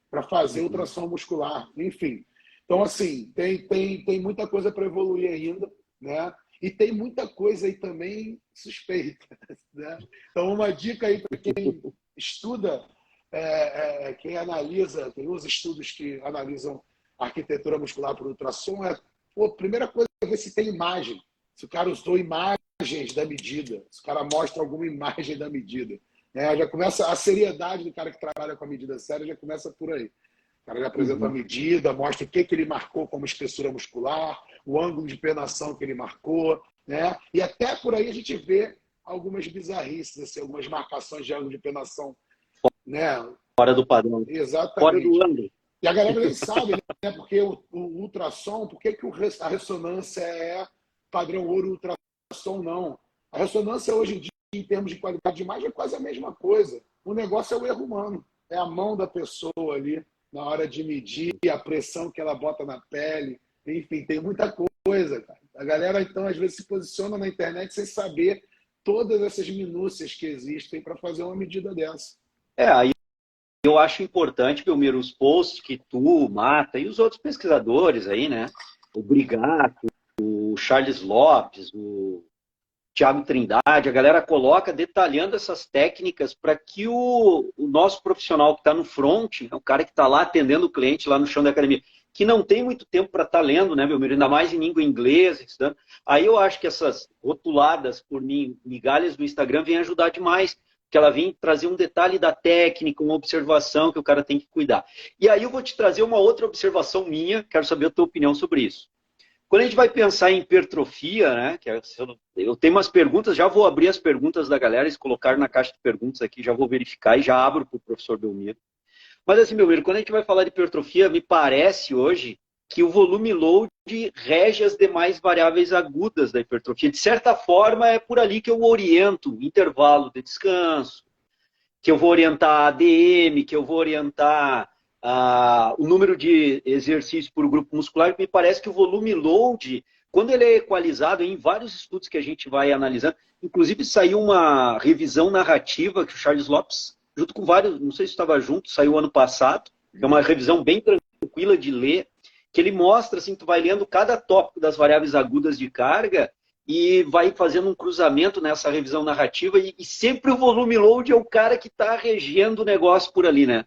Speaker 2: para fazer ultrassom muscular, enfim. Então, assim, tem muita coisa para evoluir ainda, né? E tem muita coisa aí também suspeita, né? Então, uma dica aí para quem estuda, quem analisa, tem uns estudos que analisam a arquitetura muscular por ultrassom, a primeira coisa é ver se tem imagem, se o cara usou imagens da medida, se o cara mostra alguma imagem da medida. Já começa a seriedade do cara que trabalha com a medida séria, já começa por aí. O cara já apresenta a medida, mostra o que ele marcou como espessura muscular, o ângulo de penação que ele marcou, né? E até por aí a gente vê algumas bizarrices, assim, algumas marcações de ângulo de penação, né?
Speaker 1: Fora do padrão.
Speaker 2: Exatamente.
Speaker 1: Fora do ângulo.
Speaker 2: E a galera nem sabe, né? Porque o ultrassom, por que a ressonância é padrão ouro, ultrassom não? A ressonância hoje em dia, em termos de qualidade de imagem, é quase a mesma coisa. O negócio é o erro humano. É a mão da pessoa ali, na hora de medir, a pressão que ela bota na pele. Enfim, tem muita coisa, cara. A galera, então, às vezes se posiciona na internet sem saber todas essas minúcias que existem para fazer uma medida dessa.
Speaker 1: Aí eu acho importante, Belmiro, os posts que tu, Mata e os outros pesquisadores aí, né? O Brigato, o Charles Lopes, o Thiago Trindade, a galera coloca detalhando essas técnicas para que o nosso profissional que está no front, o cara que está lá atendendo o cliente lá no chão da academia, que não tem muito tempo para estar lendo, né, Belmiro? Ainda mais em língua inglesa, estudando. Aí eu acho que essas rotuladas por mim, migalhas do Instagram, vêm ajudar demais, porque ela vem trazer um detalhe da técnica, uma observação que o cara tem que cuidar. E aí eu vou te trazer uma outra observação minha, quero saber a tua opinião sobre isso. Quando a gente vai pensar em hipertrofia, né, eu tenho umas perguntas, já vou abrir as perguntas da galera, eles colocaram na caixa de perguntas aqui, já vou verificar e já abro para o professor Belmiro. Mas assim, Belmiro, quando a gente vai falar de hipertrofia, me parece hoje que o volume load rege as demais variáveis agudas da hipertrofia. De certa forma, é por ali que eu oriento o intervalo de descanso, que eu vou orientar a ADM, que eu vou orientar o número de exercícios por grupo muscular. Me parece que o volume load, quando ele é equalizado, em vários estudos que a gente vai analisando, inclusive saiu uma revisão narrativa que o Charles Lopes, junto com vários, não sei se estava junto, saiu ano passado, é uma revisão bem tranquila de ler, que ele mostra, assim, tu vai lendo cada tópico das variáveis agudas de carga e vai fazendo um cruzamento nessa revisão narrativa e sempre o volume load é o cara que está regendo o negócio por ali, né?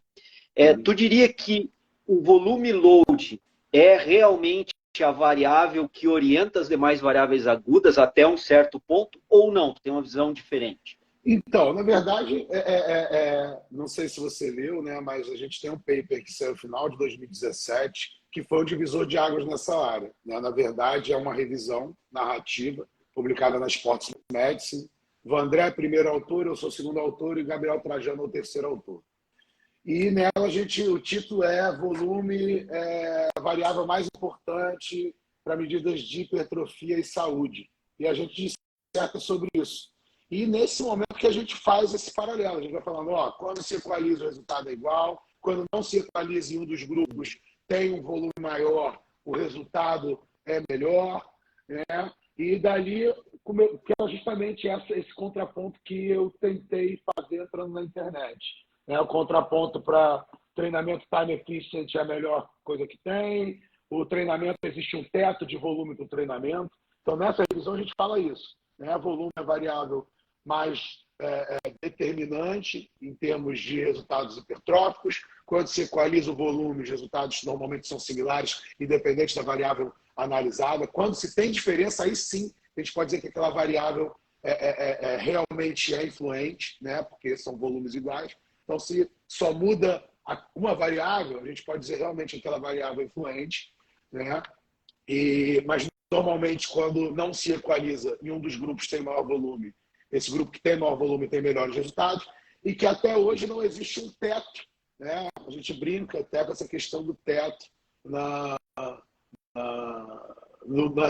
Speaker 1: Tu diria que o volume load é realmente a variável que orienta as demais variáveis agudas até um certo ponto ou não? Tu tem uma visão diferente?
Speaker 2: Então, na verdade, não sei se você leu, né, mas a gente tem um paper que saiu no final de 2017, que foi o divisor de águas nessa área, né? Na verdade, é uma revisão narrativa publicada na Sports Medicine. O André é o primeiro autor, eu sou o segundo autor e Gabriel Trajano é o terceiro autor. E nela o título é volume, a variável mais importante para medidas de hipertrofia e saúde. E a gente disserta sobre isso. E nesse momento que a gente faz esse paralelo, a gente vai falando, quando se equaliza o resultado é igual, quando não se equaliza em um dos grupos tem um volume maior, o resultado é melhor, né? E dali, que é justamente esse contraponto que eu tentei fazer entrando na internet. O contraponto para treinamento time efficient é a melhor coisa que tem, o treinamento, existe um teto de volume do treinamento. Então, nessa revisão, a gente fala isso, né? Volume é a variável mais determinante em termos de resultados hipertróficos. Quando se equaliza o volume, os resultados normalmente são similares, independente da variável analisada. Quando se tem diferença, aí sim, a gente pode dizer que aquela variável realmente é influente, né? Porque são volumes iguais. Então, se só muda uma variável, a gente pode dizer realmente que aquela variável é influente, né? Mas, normalmente, quando não se equaliza e um dos grupos tem maior volume, esse grupo que tem maior volume tem melhores resultados. e que até hoje não existe um teto, né? A gente brinca até com essa questão do teto na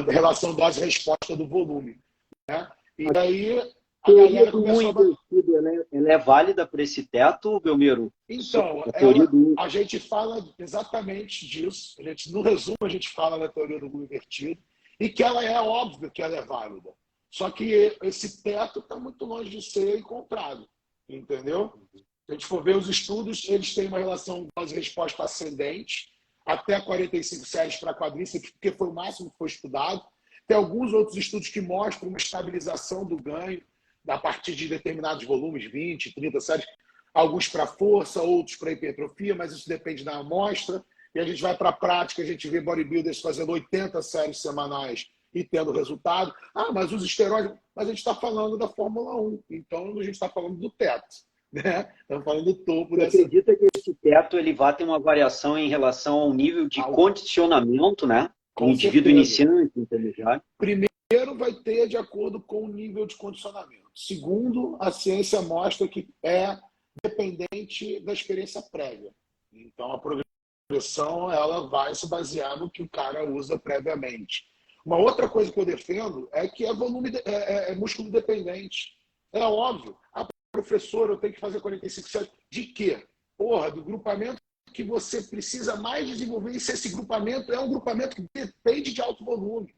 Speaker 2: relação dose-resposta do volume, né? E aí a
Speaker 1: Teoria
Speaker 2: galera
Speaker 1: do 1
Speaker 2: começou a...
Speaker 1: invertido, ela é válida para esse teto, Belmiro?
Speaker 2: Então,
Speaker 1: A teoria do...
Speaker 2: a gente fala exatamente disso. No resumo, a gente fala da teoria do mundo invertido e que ela é óbvio que ela é válida. Só que esse teto está muito longe de ser encontrado, entendeu? Se a gente for ver os estudos, eles têm uma relação dose-resposta ascendente, até 45 séries para quadríceps, porque foi o máximo que foi estudado. Tem alguns outros estudos que mostram uma estabilização do ganho a partir de determinados volumes, 20, 30 séries, alguns para força, outros para hipertrofia, mas isso depende da amostra. E a gente vai para a prática, a gente vê bodybuilders fazendo 80 séries semanais e tendo resultado. Ah, mas os esteroides... Mas a gente está falando da Fórmula 1, então a gente está falando do teto, né? Estamos falando do topo
Speaker 1: Você acredita que esse teto ele vai ter uma variação em relação ao nível de condicionamento, né?
Speaker 2: Com
Speaker 1: O indivíduo
Speaker 2: certeza.
Speaker 1: iniciante, intermediário?
Speaker 2: Primeiro, vai ter de acordo com o nível de condicionamento. Segundo, a ciência mostra que é dependente da experiência prévia. Então, a progressão ela vai se basear no que o cara usa previamente. Uma outra coisa que eu defendo é que é músculo dependente. É óbvio. A professora, eu tenho que fazer 45 séries. De quê? Porra, do grupamento que você precisa mais desenvolver. E se esse grupamento é um grupamento que depende de alto volume.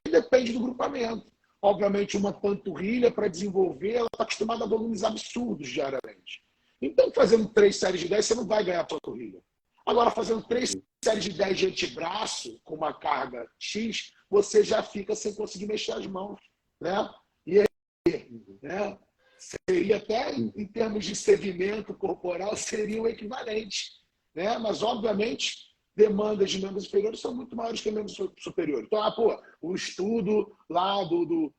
Speaker 2: Depende do grupamento. Obviamente, uma panturrilha para desenvolver, ela está acostumada a volumes absurdos diariamente. Então, fazendo 3 séries de 10, você não vai ganhar panturrilha. Agora, fazendo 3 séries de 10 de antebraço, com uma carga X, você já fica sem conseguir mexer as mãos. Né? E aí, né? Seria até, em termos de segmento corporal, seria o equivalente. Né? Mas, obviamente, demandas de membros inferiores são muito maiores que membros superiores. Então, o estudo lá do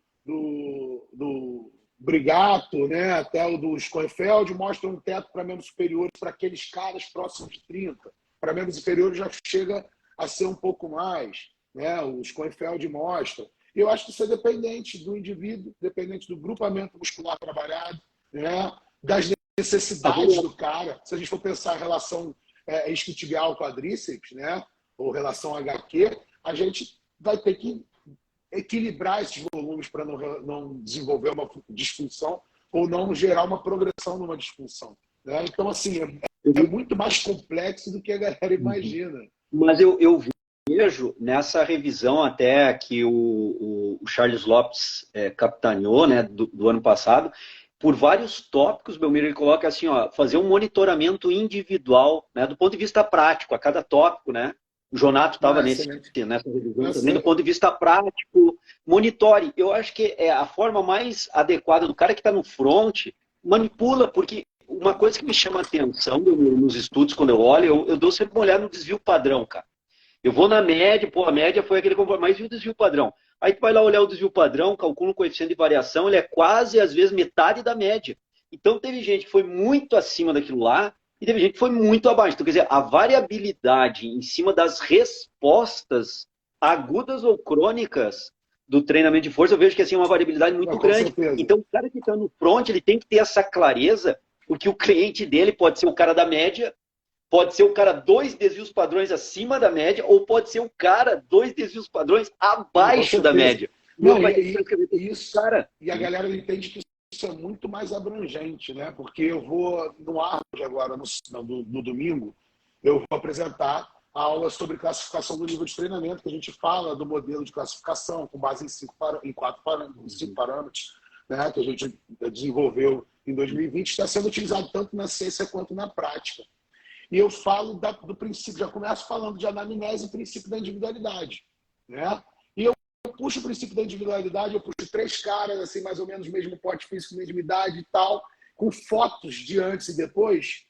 Speaker 2: Brigato, né, até o do Schoenfeld, mostra um teto para membros superiores, para aqueles caras próximos de 30. Para membros inferiores já chega a ser um pouco mais. Né? O Schoenfeld mostra. Eu acho que isso é dependente do indivíduo, dependente do grupamento muscular trabalhado, né? Das necessidades do cara. Se a gente for pensar a relação isquiotibial quadríceps, né? Ou relação HQ, a gente vai ter que equilibrar esses volumes para não desenvolver uma disfunção ou não gerar uma progressão numa disfunção. Né? Então, assim, é muito mais complexo do que a galera imagina.
Speaker 1: Mas eu vejo nessa revisão até que o Charles Lopes capitaneou, né, do ano passado, por vários tópicos, Belmiro, ele coloca assim, ó, fazer um monitoramento individual, né, do ponto de vista prático, a cada tópico, né? O Jonato estava nessa revisão também, do ponto de vista prático, monitore. Eu acho que é a forma mais adequada do cara que está no front, manipula, porque uma coisa que me chama a atenção Belmiro, nos estudos, quando eu olho, eu dou sempre uma olhada no desvio padrão, cara. Eu vou na média, a média foi aquele comportamento, mas e o desvio padrão? Aí tu vai lá olhar o desvio padrão, calcula o coeficiente de variação, ele é quase, às vezes, metade da média. Então, teve gente que foi muito acima daquilo lá e teve gente que foi muito abaixo. Então, quer dizer, a variabilidade em cima das respostas agudas ou crônicas do treinamento de força, eu vejo que assim, é uma variabilidade muito grande.
Speaker 2: Certeza.
Speaker 1: Então, o cara que está no front, ele tem que ter essa clareza, porque o cliente dele pode ser o cara da média, pode ser o cara 2 desvios padrões acima da média, ou pode ser o cara 2 desvios padrões abaixo da média.
Speaker 2: Não, e a galera entende que isso é muito mais abrangente, né? Porque eu vou no Harvard agora, no domingo, eu vou apresentar a aula sobre classificação do nível de treinamento, que a gente fala do modelo de classificação com base em 4 parâmetros, 5 parâmetros, né? Que a gente desenvolveu em 2020, está sendo utilizado tanto na ciência quanto na prática. E eu falo do princípio, já começo falando de anamnese e princípio da individualidade. Né? E eu puxo o princípio da individualidade, eu puxo 3 caras, assim, mais ou menos mesmo porte físico, mesma idade e tal, com fotos de antes e depois,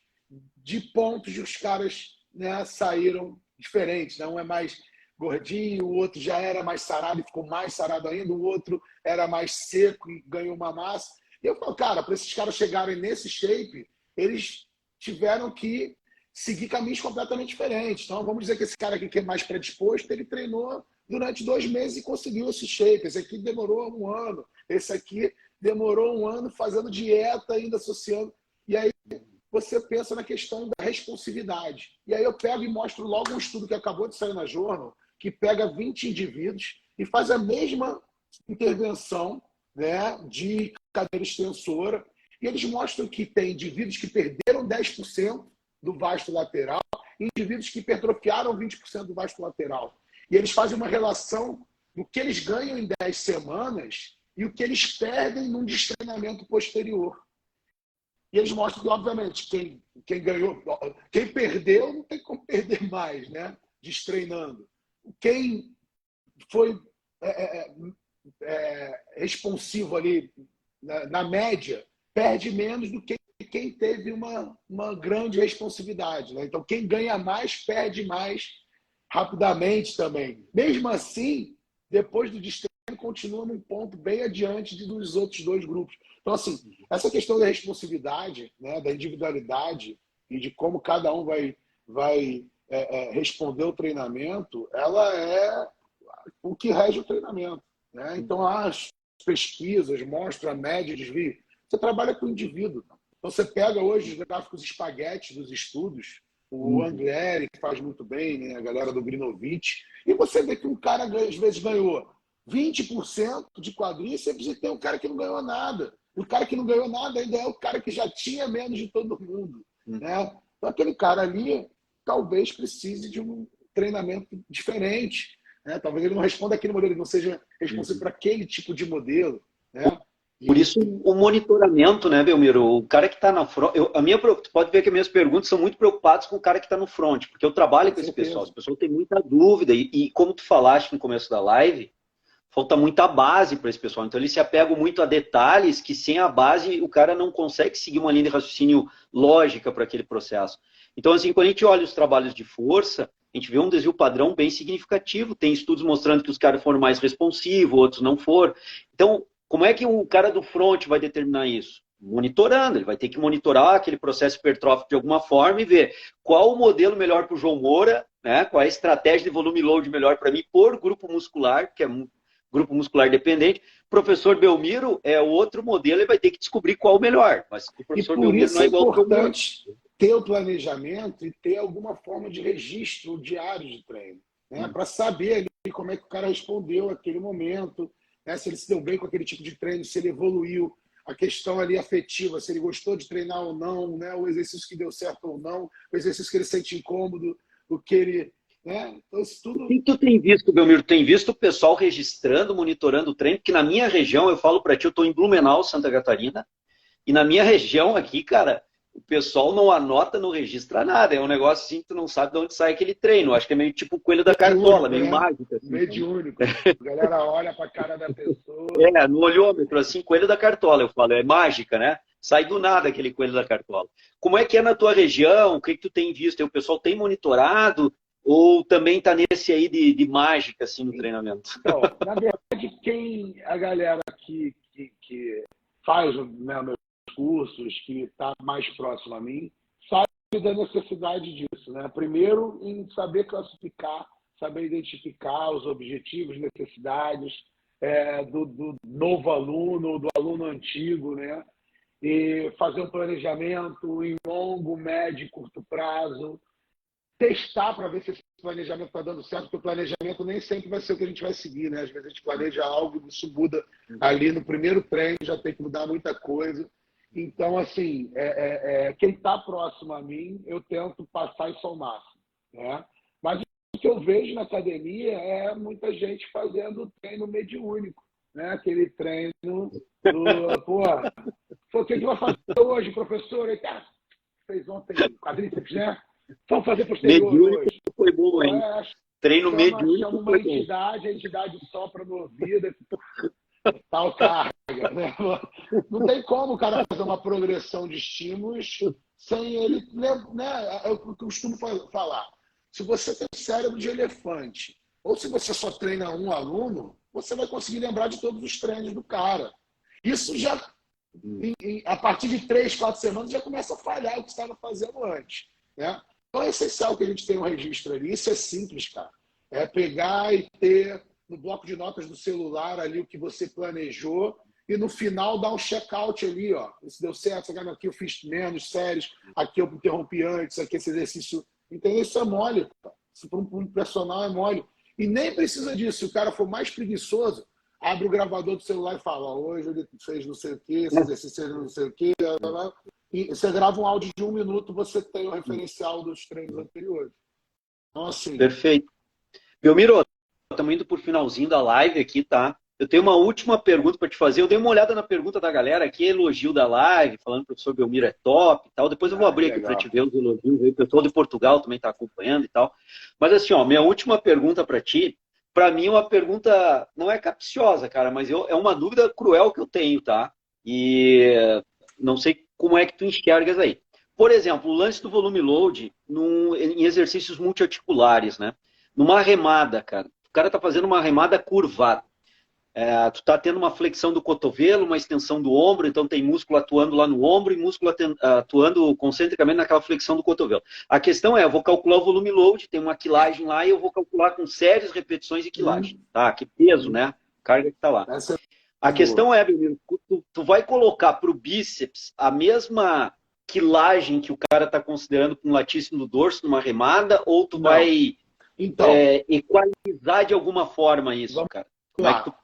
Speaker 2: de pontos de os caras, né, saíram diferentes. Né? Um é mais gordinho, o outro já era mais sarado e ficou mais sarado ainda, o outro era mais seco e ganhou uma massa. E eu falo, cara, para esses caras chegarem nesse shape, eles tiveram que seguir caminhos completamente diferentes. Então, vamos dizer que esse cara aqui que é mais predisposto, ele treinou durante 2 meses e conseguiu esse shape. Esse aqui demorou 1 ano. Esse aqui demorou 1 ano fazendo dieta, ainda associando. E aí você pensa na questão da responsividade. E aí eu pego e mostro logo um estudo que acabou de sair na Journal, que pega 20 indivíduos e faz a mesma intervenção, né, de cadeira extensora, e eles mostram que tem indivíduos que perderam 10% do vasto lateral e indivíduos que hipertrofiaram 20% do vasto lateral. E eles fazem uma relação do que eles ganham em 10 semanas e o que eles perdem num destreinamento posterior. E eles mostram que, obviamente, quem ganhou, quem perdeu não tem como perder mais, né? Destreinando. Quem foi responsivo ali na média perde menos do que quem teve uma grande responsividade, né? Então, quem ganha mais perde mais rapidamente também. Mesmo assim, depois do destreino, continua num ponto bem adiante dos outros dois grupos. Então, assim, essa questão da responsividade, né, da individualidade e de como cada um vai responder o treinamento, ela é o que rege o treinamento, né? Então, as pesquisas mostram a média de desvio. Você trabalha com o indivíduo. Então, você pega hoje os gráficos espaguete dos estudos, o Anglieri, que faz muito bem, né, a galera do Grinovich, e você vê que um cara, às vezes, ganhou 20% de quadríceps e tem um cara que não ganhou nada. E o cara que não ganhou nada ainda é o cara que já tinha menos de todo mundo, né? Então, aquele cara ali talvez precise de um treinamento diferente, né? Talvez ele não responda aquele modelo, ele não seja responsável para aquele tipo de modelo, né?
Speaker 1: Por isso, o monitoramento, né, Belmiro? O cara que está na front. Tu pode ver que as minhas perguntas são muito preocupadas com o cara que está no front, porque eu trabalho com esse pessoal. As pessoas têm muita dúvida. E como tu falaste no começo da live, falta muita base para esse pessoal. Então, eles se apegam muito a detalhes que, sem a base, o cara não consegue seguir uma linha de raciocínio lógica para aquele processo. Então, assim, quando a gente olha os trabalhos de força, a gente vê um desvio padrão bem significativo. Tem estudos mostrando que os caras foram mais responsivos, outros não foram. Então, como é que o cara do front vai determinar isso? Monitorando, ele vai ter que monitorar aquele processo hipertrófico de alguma forma e ver qual o modelo melhor para o João Moura, né? Qual é a estratégia de volume load melhor para mim por grupo muscular, que é grupo muscular dependente. Professor Belmiro é o outro modelo, ele vai ter que descobrir qual o melhor. Mas o professor Belmiro não é igual ao João Moura.
Speaker 2: Ter o planejamento e ter alguma forma de registro diário de treino, né? Para saber ali como é que o cara respondeu naquele momento, né? Se ele se deu bem com aquele tipo de treino, se ele evoluiu, a questão ali afetiva, se ele gostou de treinar ou não, né? O exercício que deu certo ou não, o exercício que ele sente incômodo, o que ele... Né? Então, isso tudo...
Speaker 1: O que tu tem visto, Belmiro? Tem visto o pessoal registrando, monitorando o treino? Porque na minha região, eu falo para ti, eu estou em Blumenau, Santa Catarina, e na minha região aqui, cara, o pessoal não anota, não registra nada. É um negócio assim que tu não sabe de onde sai aquele treino. Acho que é meio tipo o coelho da cartola, meio mágico. Assim,
Speaker 2: mediúnico. A galera olha para a cara da pessoa.
Speaker 1: No olhômetro, assim, coelho da cartola, eu falo. É mágica, né? Sai do nada aquele coelho da cartola. Como é que é na tua região? O que tu tem visto? O pessoal tem monitorado? Ou também está nesse aí de mágica, assim, no treinamento?
Speaker 2: Então, na verdade, a galera que faz, né, meus cursos, que está mais próximo a mim, sabe da necessidade disso, né? Primeiro, em saber classificar, saber identificar os objetivos, necessidades do novo aluno, do aluno antigo, né? E fazer um planejamento em longo, médio e curto prazo, testar para ver se esse planejamento está dando certo, porque o planejamento nem sempre vai ser o que a gente vai seguir, né? Às vezes a gente planeja algo e isso muda ali no primeiro treino, já tem que mudar muita coisa. Então, assim, quem está próximo a mim, eu tento passar isso ao máximo, né? Mas o que eu vejo na academia é muita gente fazendo treino mediúnico, né? Aquele treino o que vai fazer hoje, professor? Fez ontem quadríceps, né? Vamos fazer posterior hoje.
Speaker 1: Foi bom, hein? Treino mediúnico.
Speaker 2: Chama uma entidade, a entidade sopra no ouvido, tal carga, né? Não tem como o cara fazer uma progressão de estímulos sem ele, né? Eu costumo falar. Se você tem cérebro de elefante, ou se você só treina um aluno, você vai conseguir lembrar de todos os treinos do cara. Isso já, a partir de 3, 4 semanas, já começa a falhar o que você estava fazendo antes, né? Então é essencial que a gente tenha um registro ali. Isso é simples, cara. É pegar e ter no bloco de notas do celular ali o que você planejou e no final dá um check-out ali, ó. Isso deu certo, aqui eu fiz menos séries, aqui eu interrompi antes, aqui esse exercício. Entendeu? Isso é mole, cara. Isso para um personal é mole. E nem precisa disso. Se o cara for mais preguiçoso, abre o gravador do celular e fala: ó, hoje ele fez não sei o quê, esse exercício não sei o quê. Blá, blá. E você grava um áudio de 1 minuto, você tem o referencial dos treinos anteriores. Então, assim.
Speaker 1: Perfeito. Belmiro, estamos indo por finalzinho da live aqui, tá? Eu tenho uma última pergunta para te fazer. Eu dei uma olhada na pergunta da galera aqui, elogio da live, falando que o professor Belmiro é top e tal. Depois eu vou abrir aqui para te ver os elogios. O pessoal de Portugal também está acompanhando e tal. Mas assim, ó, minha última pergunta para ti, para mim é uma pergunta, não é capciosa, cara, mas é uma dúvida cruel que eu tenho, tá? E não sei como é que tu enxergas aí. Por exemplo, o lance do volume load em exercícios multiarticulares, né? Numa remada, cara. O cara tá fazendo uma remada curvada. Tu tá tendo uma flexão do cotovelo, uma extensão do ombro, então tem músculo atuando lá no ombro e músculo atuando concentricamente naquela flexão do cotovelo. A questão é, eu vou calcular o volume load, tem uma quilagem lá e eu vou calcular com séries, repetições e quilagem. Tá? Que peso, né? Carga que tá lá. A questão é, tu vai colocar pro bíceps a mesma quilagem que o cara tá considerando com um latíssimo do dorso numa remada, ou tu vai equalizar de alguma forma isso, cara? Como é que tu...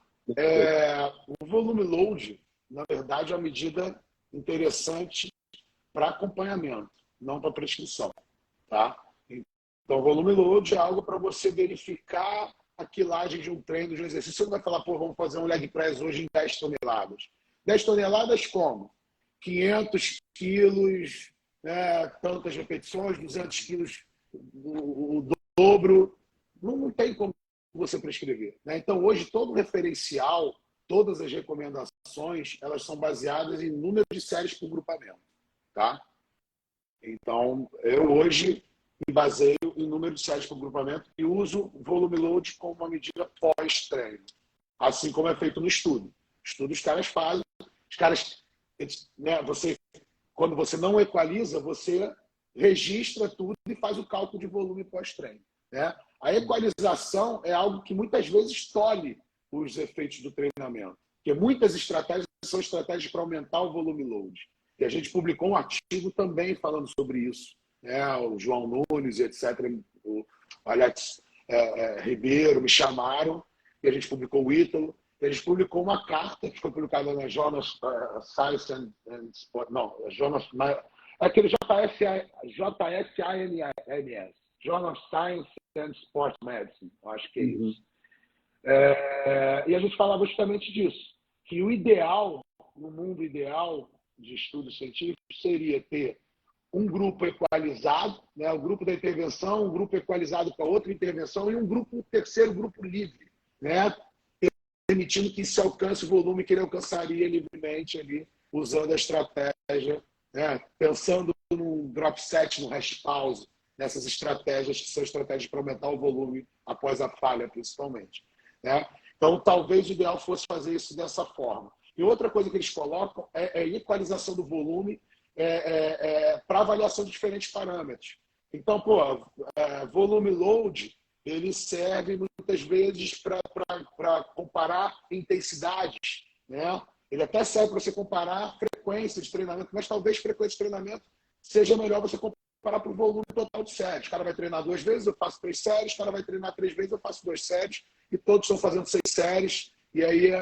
Speaker 2: O volume load, na verdade, é uma medida interessante para acompanhamento, não para prescrição. Tá? Então, o volume load é algo para você verificar a quilagem de um treino, de um exercício. Você não vai falar, pô, vamos fazer um leg press hoje em 10 toneladas. 10 toneladas como? 500 quilos, tantas repetições, 200 quilos, o dobro. Não tem como você prescrever. Né? Então, hoje, todo referencial, todas as recomendações, elas são baseadas em número de séries por grupamento. Tá? Então, eu hoje me baseio em número de séries por grupamento e uso volume load como uma medida pós-treino. Assim como é feito no estudo. Estudo os caras fazem, os caras, né, quando você não equaliza, você registra tudo e faz o cálculo de volume pós-treino. Né? A equalização é algo que muitas vezes tolhe os efeitos do treinamento. Porque muitas estratégias são estratégias para aumentar o volume load. E a gente publicou um artigo também falando sobre isso. O João Nunes, etc., o Alex Ribeiro me chamaram e a gente publicou o Ítalo. E a gente publicou uma carta que foi publicada na Journal Science and Sport. Não, Journal, aquele JSINS, Journal Science and Sport Medicine, acho que é isso. E a gente falava justamente disso, que o ideal, no mundo ideal de estudos científicos, seria ter um grupo equalizado, né, o grupo da intervenção, um grupo equalizado com a outra intervenção e um terceiro grupo livre, né, permitindo que se alcance o volume que ele alcançaria livremente ali, usando a estratégia, né, pensando no drop set, no rest pause, nessas estratégias que são estratégias para aumentar o volume após a falha, principalmente. Né? Então, talvez o ideal fosse fazer isso dessa forma. E outra coisa que eles colocam é a equalização do volume para avaliação de diferentes parâmetros. Então, volume load, ele serve muitas vezes para comparar intensidades. Né? Ele até serve para você comparar frequência de treinamento, mas talvez frequência de treinamento seja melhor você comparar para o volume total de séries. O cara vai treinar 2 vezes, eu faço 3 séries. O cara vai treinar 3 vezes, eu faço 2 séries. E todos estão fazendo 6 séries. E aí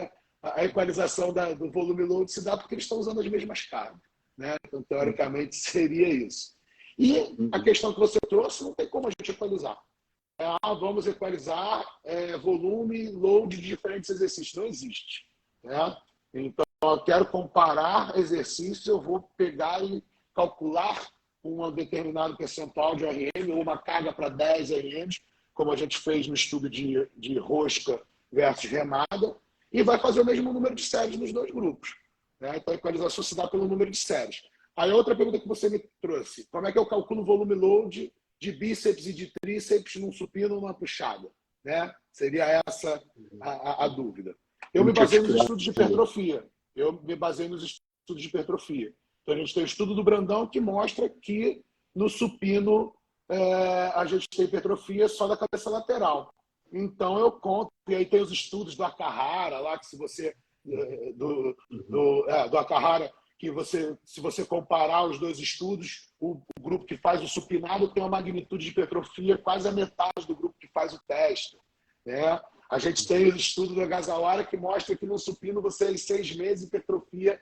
Speaker 2: a equalização do volume load se dá porque eles estão usando as mesmas cargas. Né? Então, teoricamente, seria isso. E a questão que você trouxe, não tem como a gente equalizar. Vamos equalizar volume, load de diferentes exercícios. Não existe. Né? Então, eu quero comparar exercícios, eu vou pegar e calcular um determinado percentual de RM ou uma carga para 10 RM, como a gente fez no estudo de rosca versus remada, e vai fazer o mesmo número de séries nos 2 grupos. Né? Então, a equalização se dá pelo número de séries. Aí, outra pergunta que você me trouxe, como é que eu calculo o volume load de bíceps e de tríceps num supino ou numa puxada? Né? Seria essa a dúvida. Eu me baseei nos estudos de hipertrofia. Então, a gente tem o estudo do Brandão que mostra que no supino a gente tem hipertrofia só da cabeça lateral. Então, eu conto. E aí tem os estudos do Akahara, lá que se você do Akahara, que se você comparar os dois estudos, o grupo que faz o supinado tem uma magnitude de hipertrofia quase a metade do grupo que faz o teste, né? A gente tem o estudo do Agasalara que mostra que no supino você, em 6 meses, hipertrofia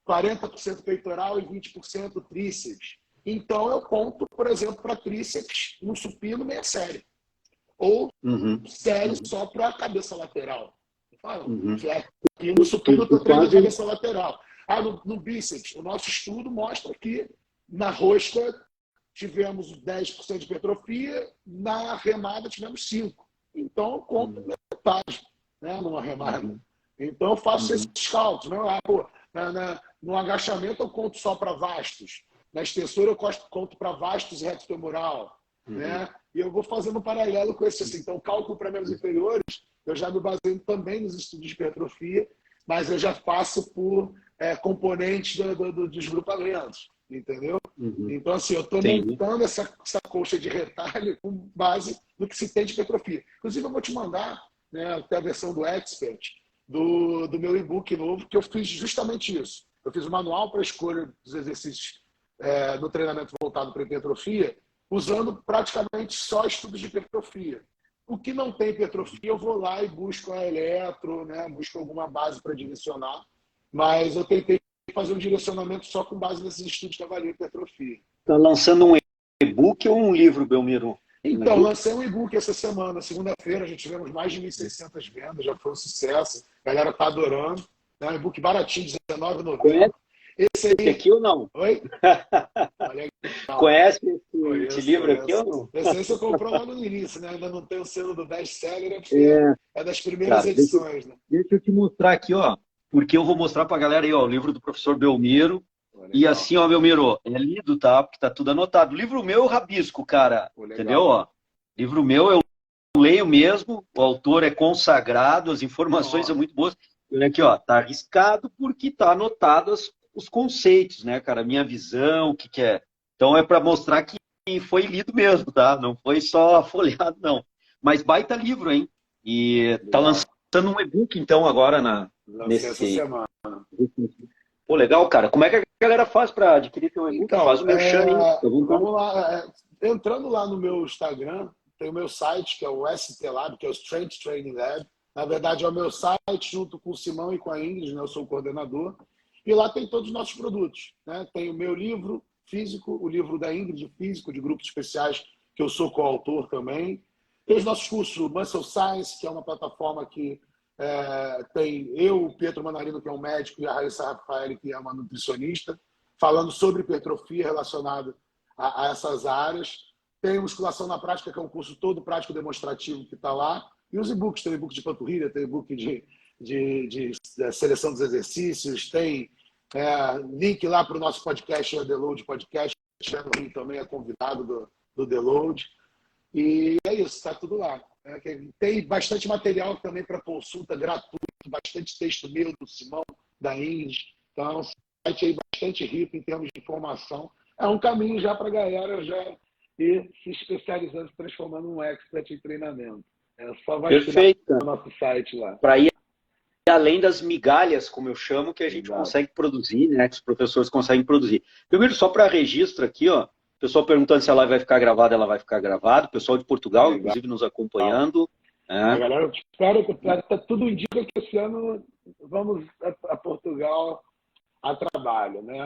Speaker 2: 40% peitoral e 20% tríceps. Então, eu conto, por exemplo, para tríceps no supino meia série. Ou série só para a cabeça lateral. E no supino eu estou treinando a cabeça lateral. No bíceps, o nosso estudo mostra que na rosca tivemos 10% de hipertrofia, na remada tivemos 5%. Então, eu conto metade, né, numa remada. Então, eu faço esses cálculos. Né? No agachamento, eu conto só para vastos. Na extensora, eu conto para vastos e reto femoral. Né? E eu vou fazendo um paralelo com esse. Assim. Então, cálculo para membros inferiores, eu já me baseio também nos estudos de hipertrofia, mas eu já faço por componentes dos grupamentos. Entendeu? Então, assim, eu estou montando essa colcha de retalho com base no que se tem de hipertrofia. Inclusive, eu vou te mandar, né, até a versão do Expert do meu e-book novo, que eu fiz justamente isso. Eu fiz um manual para a escolha dos exercícios no treinamento voltado para hipertrofia, usando praticamente só estudos de hipertrofia. O que não tem hipertrofia, eu vou lá e busco a eletro, né, busco alguma base para direcionar, mas eu tentei fazer um direcionamento só com base nesses estudos que avaliam hipertrofia.
Speaker 1: Está lançando um e-book ou um livro, Belmiro?
Speaker 2: Então, lancei um e-book essa semana, segunda-feira, já tivemos mais de 1.600 vendas, já foi um sucesso, a galera está adorando. É um e-book baratinho, R$19,90.
Speaker 1: Esse aqui ou não?
Speaker 2: Oi? Olha,
Speaker 1: conhece esse livro aqui ou não?
Speaker 2: Esse aí você comprou lá no início, né? Ainda não tem o selo do best-seller, é das primeiras edições.
Speaker 1: Deixa eu te mostrar aqui, ó, porque eu vou mostrar para a galera aí, ó, o livro do professor Belmiro. E assim, ó, Belmiro, é lido, tá? Porque tá tudo anotado. O livro meu eu rabisco, cara. Entendeu? Ó, livro meu eu leio mesmo, o autor é consagrado, as informações são muito boas. Olha aqui, ó, tá arriscado porque tá anotados os conceitos, né, cara? A minha visão, o que que é. Então é para mostrar que foi lido mesmo, tá? Não foi só folheado, não. Mas baita livro, hein? E tá lançando um e-book, então, agora
Speaker 2: essa semana.
Speaker 1: Pô, legal, cara. Como é que a galera faz para adquirir teu e-book?
Speaker 2: Então,
Speaker 1: faz o merchan, hein?
Speaker 2: Vamos lá. Entrando lá no meu Instagram, tem o meu site, que é o ST Lab, que é o Strength Training Lab. Na verdade, é o meu site, junto com o Simão e com a Ingrid, né? Eu sou o coordenador. E lá tem todos os nossos produtos. Né? Tem o meu livro físico, o livro da Ingrid, físico, de grupos especiais, que eu sou coautor também. Tem os nossos cursos Muscle Science, que é uma plataforma que tem eu, o Pietro Manarino, que é um médico, e a Raíssa Rafael, que é uma nutricionista, falando sobre hipertrofia relacionado a essas áreas. Tem Musculação na Prática, que é um curso todo prático demonstrativo que está lá. E os e-books, tem e-book de panturrilha, tem e-book de seleção dos exercícios, tem link lá para o nosso podcast, o The Load Podcast. O Rio também é convidado do The Load. E é isso, está tudo lá. Tem bastante material também para consulta gratuito, bastante texto meu, do Simão, da Ingrid. Então, é um site aí bastante rico em termos de informação. É um caminho já para a galera já ir se especializando, se transformando num expert em treinamento. Só vai no nosso site lá.
Speaker 1: Para ir além das migalhas, como eu chamo, que a gente consegue produzir, né? Que os professores conseguem produzir. Primeiro, só para registro aqui, ó. O pessoal perguntando se a live vai ficar gravada, ela vai ficar gravada. O pessoal de Portugal, inclusive, nos acompanhando.
Speaker 2: A galera, espero que tudo indica que esse ano vamos a Portugal a trabalho, né?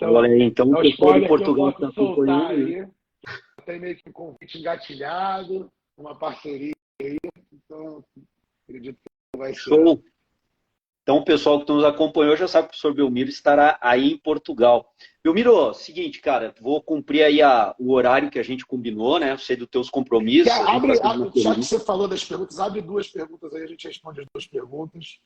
Speaker 1: Olha aí, então
Speaker 2: o pessoal de
Speaker 1: Portugal está acompanhando
Speaker 2: aí. Tem meio que um convite engatilhado, uma parceria aí. Então, acredito que vai ser.
Speaker 1: Show. Então, o pessoal que nos acompanhou já sabe que o professor Belmiro estará aí em Portugal. Belmiro, seguinte, cara, vou cumprir aí o horário que a gente combinou, né? Sei dos teus compromissos.
Speaker 2: Já que você falou das perguntas, abre 2 perguntas aí, a gente responde as 2 perguntas.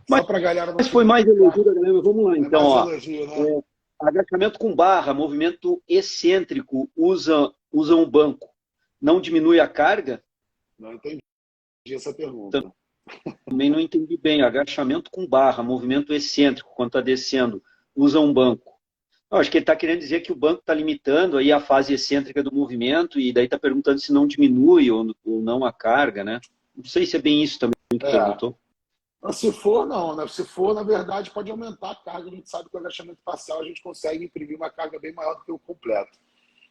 Speaker 2: Só para a galera não...
Speaker 1: Mas foi mais elogio da galera. Vamos lá, então. Ó,
Speaker 2: elogio, né?
Speaker 1: agachamento com barra, movimento excêntrico, usa um banco. Não diminui a carga?
Speaker 2: Não entendi essa pergunta.
Speaker 1: Também não entendi bem. Agachamento com barra, movimento excêntrico, quando está descendo, usa um banco. Não, acho que ele está querendo dizer que o banco está limitando aí a fase excêntrica do movimento e daí está perguntando se não diminui ou não a carga, né? Não sei se é bem isso também que perguntou.
Speaker 2: Se for, não, né? Se for, na verdade, pode aumentar a carga. A gente sabe que o agachamento parcial a gente consegue imprimir uma carga bem maior do que o completo.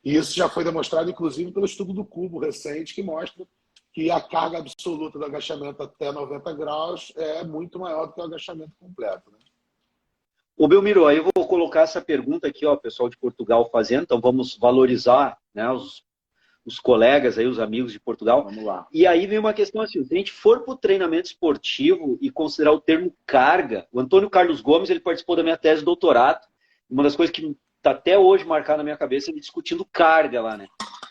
Speaker 2: E isso já foi demonstrado, inclusive, pelo estudo do cubo recente, que mostra que a carga absoluta do agachamento até 90 graus é muito maior do que o agachamento completo, né?
Speaker 1: Ô, Belmiro, aí eu vou colocar essa pergunta aqui, ó, pessoal de Portugal fazendo, então vamos valorizar, né, os colegas aí, os amigos de Portugal.
Speaker 2: Vamos lá.
Speaker 1: E aí vem uma questão assim, se a gente for para o treinamento esportivo e considerar o termo carga, o Antônio Carlos Gomes, ele participou da minha tese de doutorado, uma das coisas que está até hoje marcada na minha cabeça, ele discutindo carga lá, né?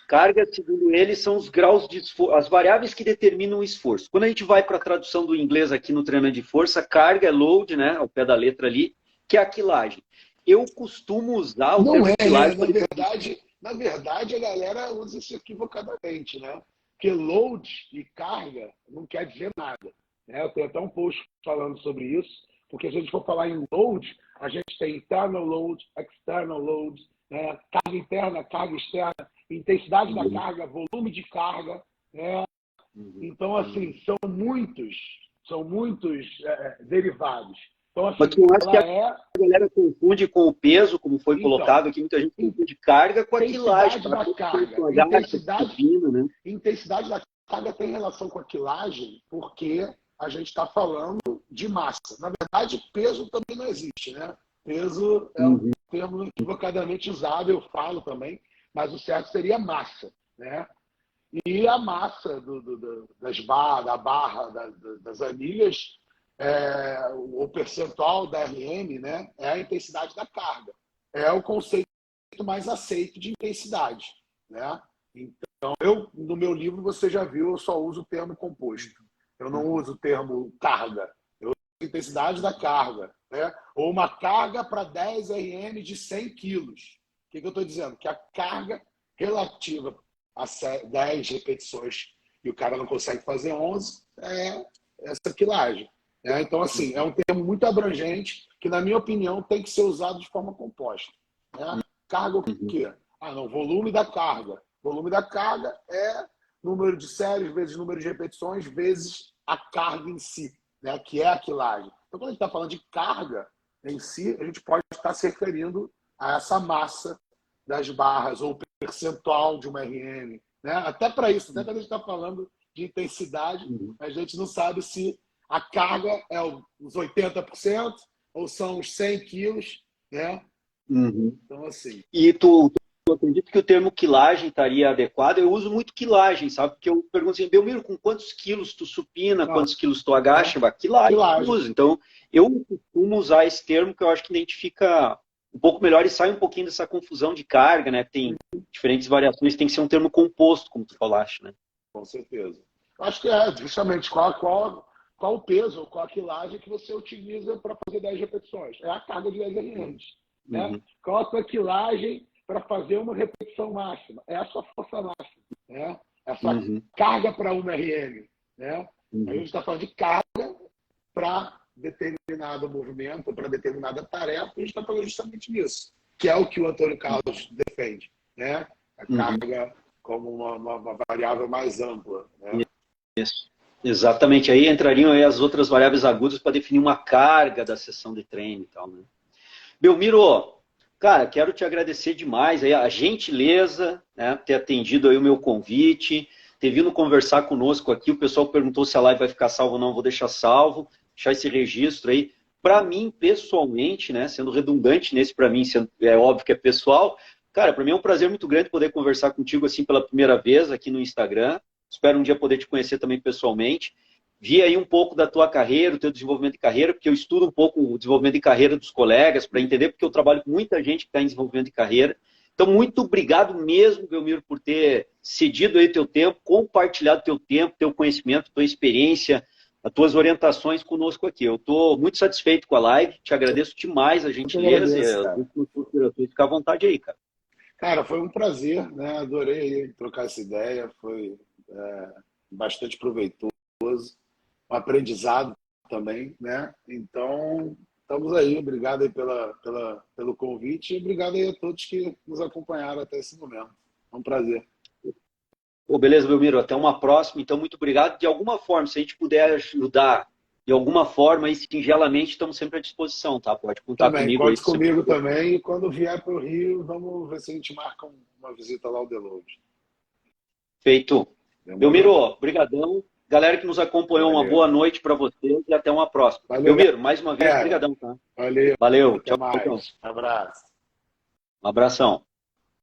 Speaker 1: Carga, segundo ele, são os graus de esforço, as variáveis que determinam o esforço. Quando a gente vai para a tradução do inglês aqui no treinamento de força, carga é load, né, ao pé da letra ali, que é a quilagem. Eu costumo usar o termo quilagem...
Speaker 2: Né? Na verdade, a galera usa isso equivocadamente, né? Porque load e carga não quer dizer nada, né? Eu tenho até um post falando sobre isso, porque se a gente for falar em load, a gente tem internal load, external load, né? Carga interna, carga externa, intensidade da carga, volume de carga, né? Então, assim, são muitos derivados. Então, assim,
Speaker 1: Mas tu acha que a galera confunde com o peso, como foi colocado aqui, muita gente confunde carga com a quilagem.
Speaker 2: Intensidade da carga. Intensidade da carga tem relação com a quilagem porque a gente está falando de massa. Na verdade, peso também não existe, né? Peso é um termo equivocadamente usado, eu falo também, mas o certo seria massa, né? E a massa da barra, das anilhas, o percentual da RM, né, é a intensidade da carga. É o conceito mais aceito de intensidade, né? Então, no meu livro, você já viu, eu só uso o termo composto. Eu não uso o termo carga. Eu uso a intensidade da carga, né? Ou uma carga para 10 RM de 100 quilos. O que eu estou dizendo? Que a carga relativa a 10 repetições e o cara não consegue fazer 11 é essa quilagem. Então, assim, é um termo muito abrangente que, na minha opinião, tem que ser usado de forma composta. Né? Carga o quê? Não, volume da carga. Volume da carga é número de séries vezes número de repetições vezes a carga em si, né? Que é a quilagem. Então, quando a gente está falando de carga em si, a gente pode estar se referindo a essa massa das barras ou percentual de uma RM. Né? Até para isso, até quando a gente está falando de intensidade, a gente não sabe se a carga é os 80% ou são os 100 quilos, né? Então, assim...
Speaker 1: E tu acredita que o termo quilagem estaria adequado? Eu uso muito quilagem, sabe? Porque eu pergunto assim, Belmiro, com quantos quilos tu supina, quantos quilos tu agacha? Quilagem. Eu uso. Então, eu costumo usar esse termo que eu acho que identifica um pouco melhor e sai um pouquinho dessa confusão de carga, né? Tem diferentes variações, tem que ser um termo composto, como tu falaste, né?
Speaker 2: Com certeza. Acho que é justamente qual o peso ou qual a quilagem que você utiliza para fazer 10 repetições. É a carga de 10 RMs. Né? Qual a sua quilagem para fazer uma repetição máxima? É a sua força máxima. Né? É a sua carga para uma RM. Né? A gente está falando de carga para determinado movimento, para determinada tarefa, e a gente está falando justamente nisso, que é o que o Antônio Carlos defende. Né? A carga como uma variável mais ampla. Né?
Speaker 1: Isso. Exatamente. Aí entrariam aí as outras variáveis agudas para definir uma carga da sessão de treino e tal, né? Belmiro, cara, quero te agradecer demais aí a gentileza, né, ter atendido aí o meu convite, ter vindo conversar conosco aqui. O pessoal perguntou se a live vai ficar salva ou não, vou deixar salvo, deixar esse registro aí. Para mim, pessoalmente, né, sendo redundante nesse para mim, é óbvio que é pessoal, cara, para mim é um prazer muito grande poder conversar contigo assim pela primeira vez aqui no Instagram. Espero um dia poder te conhecer também pessoalmente. Vi aí um pouco da tua carreira, o teu desenvolvimento de carreira, porque eu estudo um pouco o desenvolvimento de carreira dos colegas, para entender, porque eu trabalho com muita gente que está em desenvolvimento de carreira. Então, muito obrigado mesmo, Belmiro, por ter cedido aí teu tempo, compartilhado teu tempo, teu conhecimento, tua experiência, as tuas orientações conosco aqui. Eu estou muito satisfeito com a live, te agradeço demais a gentileza e as últimas considerações. Fica à vontade aí, cara.
Speaker 2: Cara, foi um prazer, né? Adorei trocar essa ideia, foi bastante proveitoso, um aprendizado também, né? Então, estamos aí. Obrigado aí pelo convite e obrigado aí a todos que nos acompanharam até esse momento. É um prazer.
Speaker 1: Beleza, Belmiro. Até uma próxima. Então, muito obrigado. De alguma forma, se a gente puder ajudar de alguma forma, e singelamente, estamos sempre à disposição, tá? Pode contar
Speaker 2: Também,
Speaker 1: comigo aí.
Speaker 2: conte comigo também. E quando vier para o Rio, vamos ver se a gente marca uma visita lá ao Deload.
Speaker 1: Feito.
Speaker 2: Demorou?
Speaker 1: Belmiro, brigadão. Galera que nos acompanhou, uma
Speaker 2: Valeu.
Speaker 1: boa noite para vocês e até uma próxima.
Speaker 2: Valeu,
Speaker 1: Belmiro, mais uma vez,
Speaker 2: galera.
Speaker 1: brigadão, tá?
Speaker 2: Valeu.
Speaker 1: Valeu.
Speaker 2: Até
Speaker 1: Tchau, tchau.
Speaker 2: mais. Abraço.
Speaker 1: Um abração.